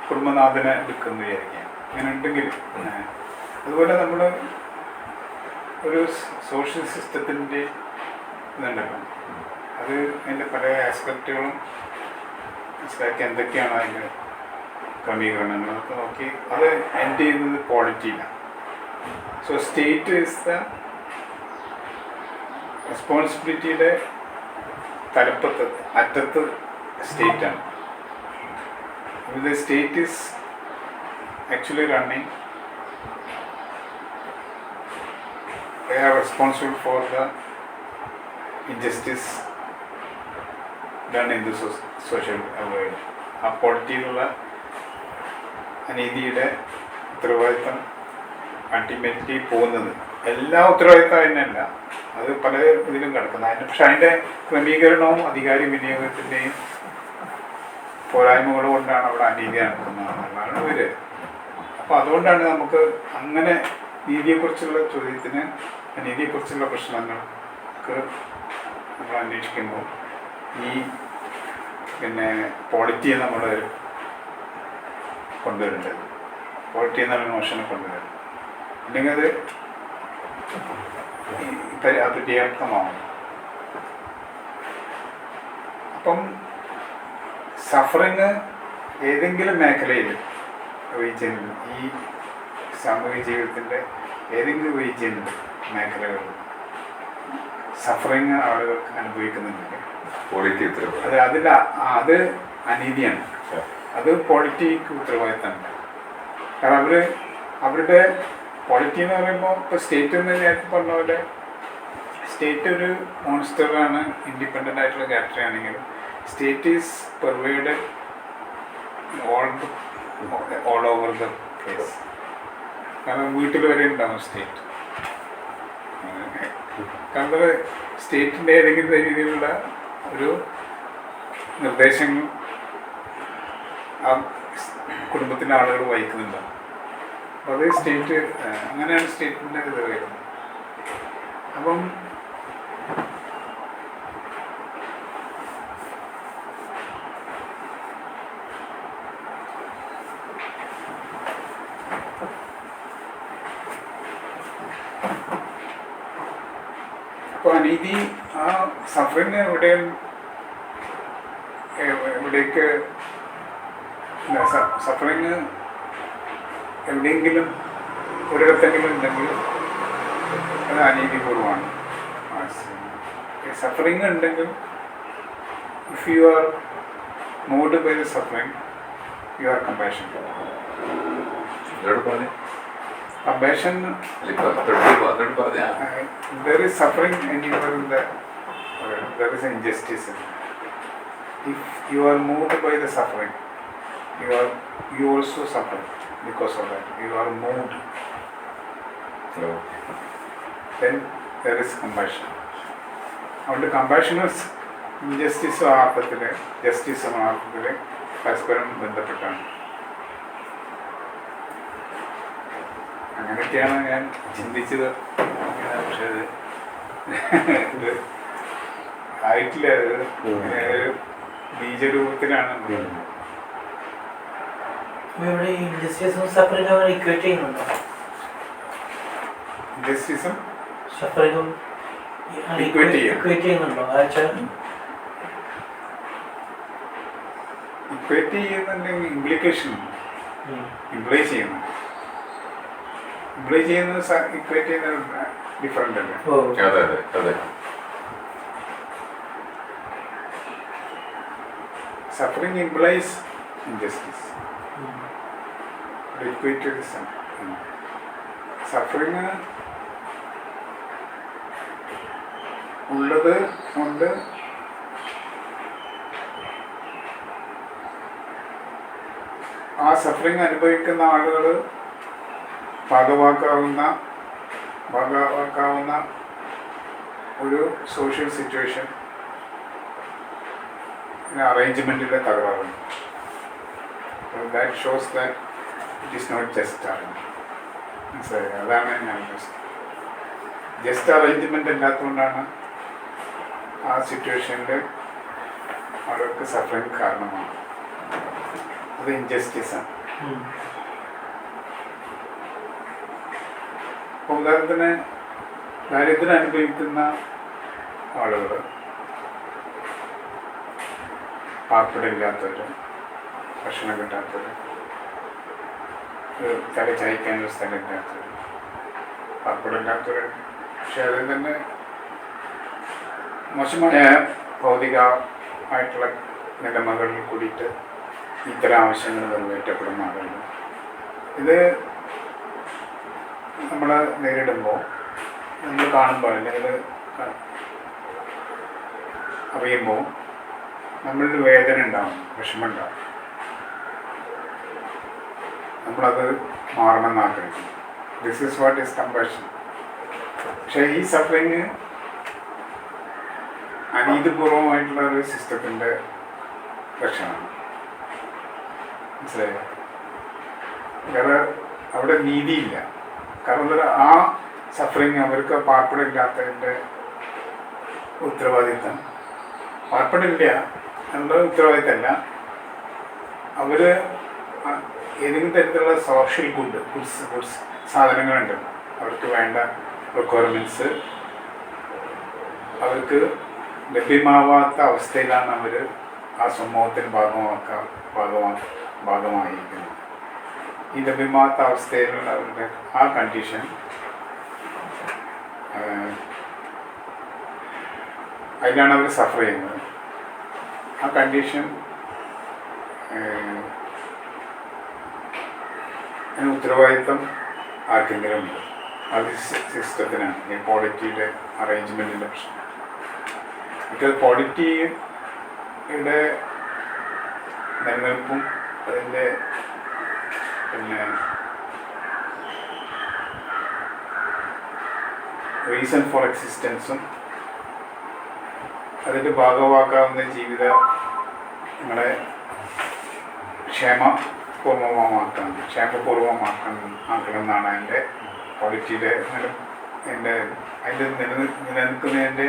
കുടുംബനാഥനെ എടുക്കുന്നു വിചാരിക്കുക, അങ്ങനെ ഉണ്ടെങ്കിൽ. അതുപോലെ നമ്മൾ ഒരു സോഷ്യൽ സിസ്റ്റത്തിൻ്റെ ഇതുണ്ടല്ലോ, അത് അതിൻ്റെ പല ആസ്പെക്റ്റുകളും മനസ്സിലാക്കി എന്തൊക്കെയാണ് അതിൻ്റെ ക്രമീകരണങ്ങളൊക്കെ നോക്കി അത് എൻഡ് ചെയ്യുന്നത് ക്വാളിറ്റിയിലാണ്. സോ സ്റ്റേറ്റ് ഈസ് ദ റെസ്പോൺസിബിലിറ്റിയുടെ തലപ്പത്ത് അറ്റത്ത് സ്റ്റേറ്റാണ്. The state is actually running. They are responsible for the injustice done in the social world. ആ ക്വാളിറ്റിയിലുള്ള അനീതിയുടെ ഉത്തരവാദിത്തം അൾട്ടിമേറ്റ്ലി പോകുന്നത് എല്ലാ ഉത്തരവാദിത്തം തന്നെയല്ല, അത് പല ഇതിലും കിടക്കുന്നത് അതിന്. പക്ഷെ അതിൻ്റെ ക്രമീകരണവും അധികാരി വിനിയോഗത്തിൻ്റെയും പോരായ്മകൾ കൊണ്ടാണ് അവിടെ അനീതി നടക്കുന്നതെന്നുള്ളതാണ് ഇവര്. അപ്പോൾ അതുകൊണ്ടാണ് നമുക്ക് അങ്ങനെ നീതിയെക്കുറിച്ചുള്ള ചോദ്യത്തിന്, നീതിയെക്കുറിച്ചുള്ള പ്രശ്നങ്ങൾക്ക് നമ്മൾ അന്വേഷിക്കുമ്പോൾ ഈ ക്വാളിറ്റിയെ നമ്മൾ കൊണ്ടുവരേണ്ടത്, ക്വാളിറ്റി എന്നുള്ള നോഷനെ കൊണ്ടുവരുന്നത്. അല്ലെങ്കിൽ അത് അപര്യാപ്തമാവും. അപ്പം സഫറിങ് ഏതെങ്കിലും മേഖലയിൽ റീജിയനിൽ, ഈ സാമൂഹിക ജീവിതത്തിൻ്റെ ഏതെങ്കിലും റീജിയനിൽ മേഖലകളിൽ സഫറിങ് ആളുകൾക്ക് അനുഭവിക്കുന്നുണ്ടെങ്കിൽ അത് അനീതിയാണ്. അത് പോളിറ്റിക്ക് ഉത്തരവാദിത്തമുണ്ട്. കാരണം അവരുടെ പോളിറ്റി എന്ന് പറയുമ്പോൾ ഇപ്പോൾ സ്റ്റേറ്റ് എന്ന് നേരത്തെ പറഞ്ഞ പോലെ സ്റ്റേറ്റ് ഒരു മോൺസ്റ്ററാണ്, ഇൻഡിപെൻഡൻ്റ് ആയിട്ടുള്ള കാറ്റഗറി ആണെങ്കിലും state is pervade all over the place. കാരണം വീട്ടിൽ വരെ ഉണ്ടാവും സ്റ്റേറ്റ്. കാരണം സ്റ്റേറ്റിൻ്റെ ഏതെങ്കിലും രീതിയിലുള്ള ഒരു നിർദ്ദേശങ്ങൾ ആ കുടുംബത്തിൻ്റെ ആളുകൾ വഹിക്കുന്നുണ്ടാവും. അപ്പോൾ അത് സ്റ്റേറ്റ്, അങ്ങനെയാണ് സ്റ്റേറ്റിൻ്റെ ഇത് വരുന്നത്. അപ്പം അനീതി, ആ സഫറിങ് എവിടേക്ക് സഫറിങ് എവിടെയെങ്കിലും ഒരിടത്തെങ്കിലും ഉണ്ടെങ്കിൽ അത് അനീതിപൂർവമാണ്. സഫറിങ് ഉണ്ടെങ്കിൽ if you are moved by the suffering you are compassion. Compassion, there is suffering anywhere in the there is injustice. If you are moved by the suffering, you also suffer because of that. You are moved. Then there is compassion. അതുകൊണ്ട് കമ്പാഷനും ഇൻജസ്റ്റിസും ആർത്തത്തിൽ, ജസ്റ്റിസും ആർത്തത്തിൽ പരസ്പരം ബന്ധപ്പെട്ടാണ്. അങ്ങനെയൊക്കെയാണ് ഞാൻ ചിന്തിച്ചത്. പക്ഷേ ഇത് ആയിട്ടില്ല, ബീജരൂപത്തിലാണ്. ഇൻജസ്റ്റിസും സഫറിങ്ങും equate ചെയ്യുന്നുണ്ടോ? ഇൻജസ്റ്റിസും സഫറിങ്ങും ഇക്വേറ്റ് ചെയ്യുന്നുണ്ടോ? ഇക്വേറ്റ് ചെയ്യുന്നുണ്ടെങ്കിൽ ഇംപ്ലിക്കേഷൻ ഇംപ്ലൈ ചെയ്യുന്നു. ഇംപ്ലൈ ചെയ്യുന്നത് ഇക്വേറ്റ് ചെയ്യുന്നത് ഡിഫറെൻ്റ് അല്ലേ? Suffering implies injustice. Equated suffering ഉള്ളത് കൊണ്ട് ആ സഫറിങ് അനുഭവിക്കുന്ന ആളുകൾ ഭാഗവാക്കാവുന്ന ഒരു സോഷ്യൽ സിറ്റുവേഷൻ അറേഞ്ച്മെൻറ്റിൻ്റെ തകരാറുണ്ട്. That shows that it is not just arrangement. മനസ്സിലായി? അതാണ് ഞാൻ ഉദ്ദേശിച്ചത്. ജസ്റ്റ് അറേഞ്ച്മെൻ്റ് ഇല്ലാത്തതുകൊണ്ടാണ് ആ സിറ്റുവേഷനിൽ അവർക്ക് സഫറിങ് കാരണമാണ്. അത് ഇൻജസ്റ്റിസാണ്. അപ്പോൾ ഉദാഹരണത്തിന് ദാരിദ്ര്യം അനുഭവിക്കുന്ന ആളുകൾ, പാർപ്പിടമില്ലാത്തവർ, ഭക്ഷണം കിട്ടാത്തവർ, തല ചായ്ക്കാനൊരു സ്ഥലം ഇല്ലാത്തവർ, പാർപ്പിടമില്ലാത്തവർ. പക്ഷെ അതിൽ തന്നെ മോശമായ ഭൗതികമായിട്ടുള്ള നിലമകളിൽ കൂടിയിട്ട് ഇത്തരം ആവശ്യങ്ങൾ നിറവേറ്റപ്പെടുന്ന ആളുകൾ. ഇത് നമ്മൾ നേരിടുമ്പോൾ, നമ്മൾ കാണുമ്പോൾ, അല്ലെങ്കിൽ അറിയുമ്പോൾ നമ്മളിൽ വേദന ഉണ്ടാവും, വിഷമമുണ്ടാവും. നമ്മളത് മാറണമെന്ന് ആഗ്രഹിക്കും. This is what is compassion. പക്ഷേ ഈ സഫറിങ് അനീതിപൂർവമായിട്ടുള്ള ഒരു സിസ്റ്റത്തിൻ്റെ ലക്ഷണമാണ്. മനസ്സിലായോ? വേറെ അവിടെ നീതിയില്ല. കാരണം ആ സഫറിങ് അവർക്ക് പാർപ്പിടമില്ലാത്തതിൻ്റെ ഉത്തരവാദിത്തം, പാർപ്പിടമില്ല എന്നുള്ള ഉത്തരവാദിത്തമല്ല, അവർ ഏതെങ്കിലും തരത്തിലുള്ള സോഷ്യൽ ഗുഡ്സ് സാധനങ്ങളുണ്ട് അവർക്ക് വേണ്ട റിക്വയർമെൻറ്റ്സ് അവർക്ക് ലഭ്യമാവാത്ത അവസ്ഥയിലാണ് അവർ ആ സമൂഹത്തിന് ഭാഗമായിരിക്കുന്നത്. ഈ ലഭ്യമാവാത്ത അവസ്ഥയിലുള്ള അവരുടെ ആ കണ്ടീഷൻ അതിലാണ് അവർ സഫർ ചെയ്യുന്നത്. ആ കണ്ടീഷൻ അതിന് ഉത്തരവാദിത്വം ആർക്കെങ്കിലും ഉണ്ട്. അത് സിസ്റ്റത്തിനാണ്, ഈ ക്വാളിറ്റിയുടെ അറേഞ്ച്മെൻറ്റിൻ്റെ പ്രശ്നം. ബിക്കോസ് ക്വാളിറ്റിയുടെ നിലനിൽപ്പും അതിൻ്റെ റീസൺ ഫോർ എക്സിസ്റ്റൻസും അതിൻ്റെ ഭാഗമാക്കാവുന്ന ജീവിത നിങ്ങളെ ക്ഷേമപൂർവമാക്കണമെന്നാണ് എൻ്റെ ക്വാളിറ്റിയുടെ അതിൻ്റെ നിലനിൽക്കുന്നതിൻ്റെ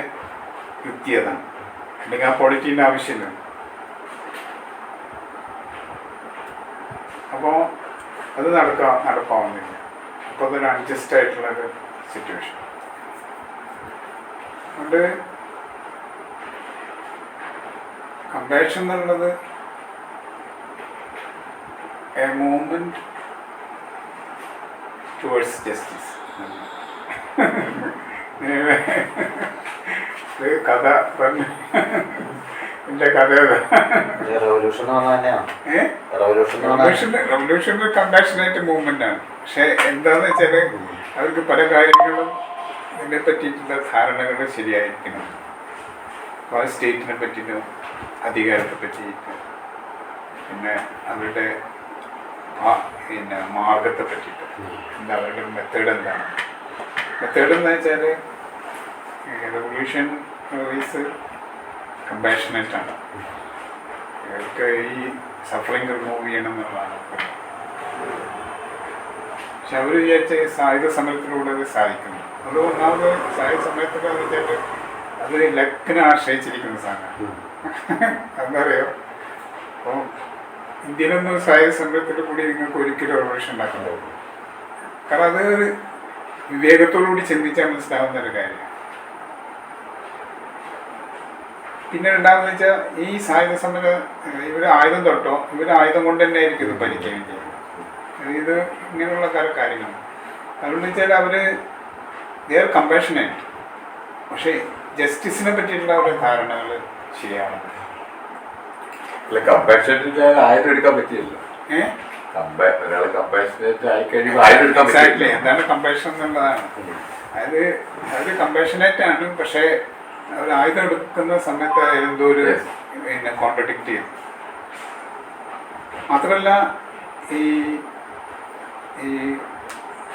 യുക്തി അതാണ്. അല്ലെങ്കിൽ ആ ക്വാളിറ്റീൻ്റെ ആവശ്യമില്ല. അപ്പോൾ അത് നടപ്പാവുന്നില്ല. അപ്പോൾ അതൊരു അഡ്ജസ്റ്റ് ആയിട്ടുള്ളൊരു സിറ്റുവേഷൻ. അതുകൊണ്ട് കമ്പാഷൻ എന്നുള്ളത് എ മൂവ്മെൻറ്റ് ടുവേർഡ്സ് ജസ്റ്റിസ്. കഥ പറഞ്ഞു എൻ്റെ കഥ റവല്യൂഷൻ്റെ കമ്പാഷനേറ്റ് മൂവ്മെൻ്റ് ആണ്. പക്ഷെ എന്താണെന്ന് വെച്ചാൽ അവർക്ക് പല കാര്യങ്ങളും ഇതിനെ പറ്റിയിട്ടുള്ള ധാരണകൾ ശരിയായിരിക്കണം. അപ്പോൾ ആ സ്റ്റേറ്റിനെ പറ്റിയിട്ടും അധികാരത്തെ പറ്റിയിട്ട് പിന്നെ അവരുടെ മാർഗത്തെ പറ്റിയിട്ട് എന്താ അവരുടെ മെത്തേഡ് എന്താണ്. മെത്തേഡ് എന്ന് വെച്ചാൽ റെവല്യൂഷൻ ഈസ് കമ്പാഷനേറ്റാണ്. ഇവർക്ക് ഈ സഫറിങ് റിമൂവ് ചെയ്യണം എന്നുള്ളതാണ്. പക്ഷെ അവർ വിചാരിച്ച സായുധ സമരത്തിലൂടെ അത് സാധിക്കുന്നു. അത് ഒന്നാമത് സായുധ സമരത്തിലൂടെ വെച്ചാൽ അത് ലക്കിനെ ആശ്രയിച്ചിരിക്കുന്ന സാധനമാണ്. എന്താ പറയുക, അപ്പോൾ ഇന്ത്യയിലൊന്നും സായുധ സമരത്തിൽ കൂടി നിങ്ങൾക്ക് ഒരിക്കലും റെവല്യൂഷൻ ഉണ്ടാക്കാൻ പോകും. കാരണം അത് ഒരു വിവേകത്തോടുകൂടി ചിന്തിച്ചാൽ മനസ്സിലാവുന്ന ഒരു കാര്യമാണ്. പിന്നെ ഉണ്ടാകുന്ന വെച്ചാൽ ഈ സായുധ സമരം ഇവർ ആയുധം തൊട്ടോ ഇവർ ആയുധം കൊണ്ട് തന്നെ ആയിരിക്കും ഇത് ഭരിക്കുകയും ചെയ്യുന്നത്. ഇത് ഇങ്ങനെയുള്ള കാര്യങ്ങളാണ്. അതുകൊണ്ട് വെച്ചാൽ അവർ ദർ കമ്പാഷനേറ്റ്. പക്ഷേ ജസ്റ്റിസിനെ പറ്റിയിട്ടുള്ള അവരുടെ ധാരണകൾ ശരിയാണ്. ആയുധം എടുക്കാൻ പറ്റിയല്ലോ. ഒരാൾ കമ്പാഷനേറ്റ് ആയി കഴിയുമ്പോൾ ആയുധം എടുക്കാൻ പറ്റില്ല. എന്താണ് കമ്പാഷൻ എന്നുള്ളതാണ്. അതായത് കമ്പാഷനേറ്റ് ആണ്. പക്ഷേ അവർ ആയുധം എടുക്കുന്ന സമയത്ത് എന്തോ ഒരു കോൺട്രഡിക്റ്റ് ചെയ്യും. മാത്രമല്ല ഈ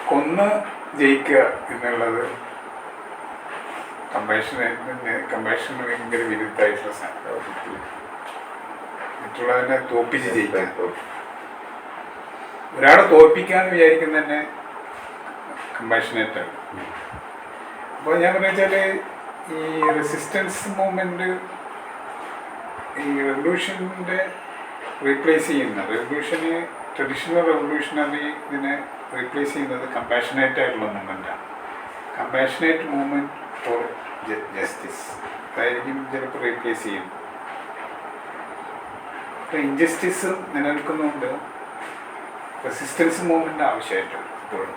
കൊന്ന് ജയിക്കുക എന്നുള്ളത് കമ്പാഷന് ഭയങ്കര വിരുദ്ധമായിട്ടുള്ള സാധനം. മറ്റുള്ളതിനെ തോൽപ്പിച്ച് ജയിക്കുക. ഒരാളെ തോൽപ്പിക്കാന്ന് വിചാരിക്കുന്ന തന്നെ കമ്പാഷനേറ്റാണ്. അപ്പോൾ ഞാൻ പറഞ്ഞാൽ ഈ റെസിസ്റ്റൻസ് മൂവ്മെൻറ്റ് ഈ റെവല്യൂഷൻ്റെ റീപ്ലേസ് ചെയ്യുന്ന ട്രഡീഷണൽ റെവല്യൂഷണറി ഇതിനെ റീപ്ലേസ് ചെയ്യുന്നത് കമ്പാഷനേറ്റ് ആയിട്ടുള്ള മൂവ്മെൻറ്റാണ്. കമ്പാഷനേറ്റ് മൂവ്മെൻറ്റ് ഫോർ ജസ്റ്റിസ് അതായിരിക്കും ചിലപ്പോൾ റീപ്ലേസ് ചെയ്യും. അപ്പോൾ ഇൻജസ്റ്റിസ് നിലനിൽക്കുന്നുണ്ട് റെസിസ്റ്റൻസ് മൂവ്മെൻറ്റ് ആവശ്യമായിട്ട് ഇപ്പോഴും.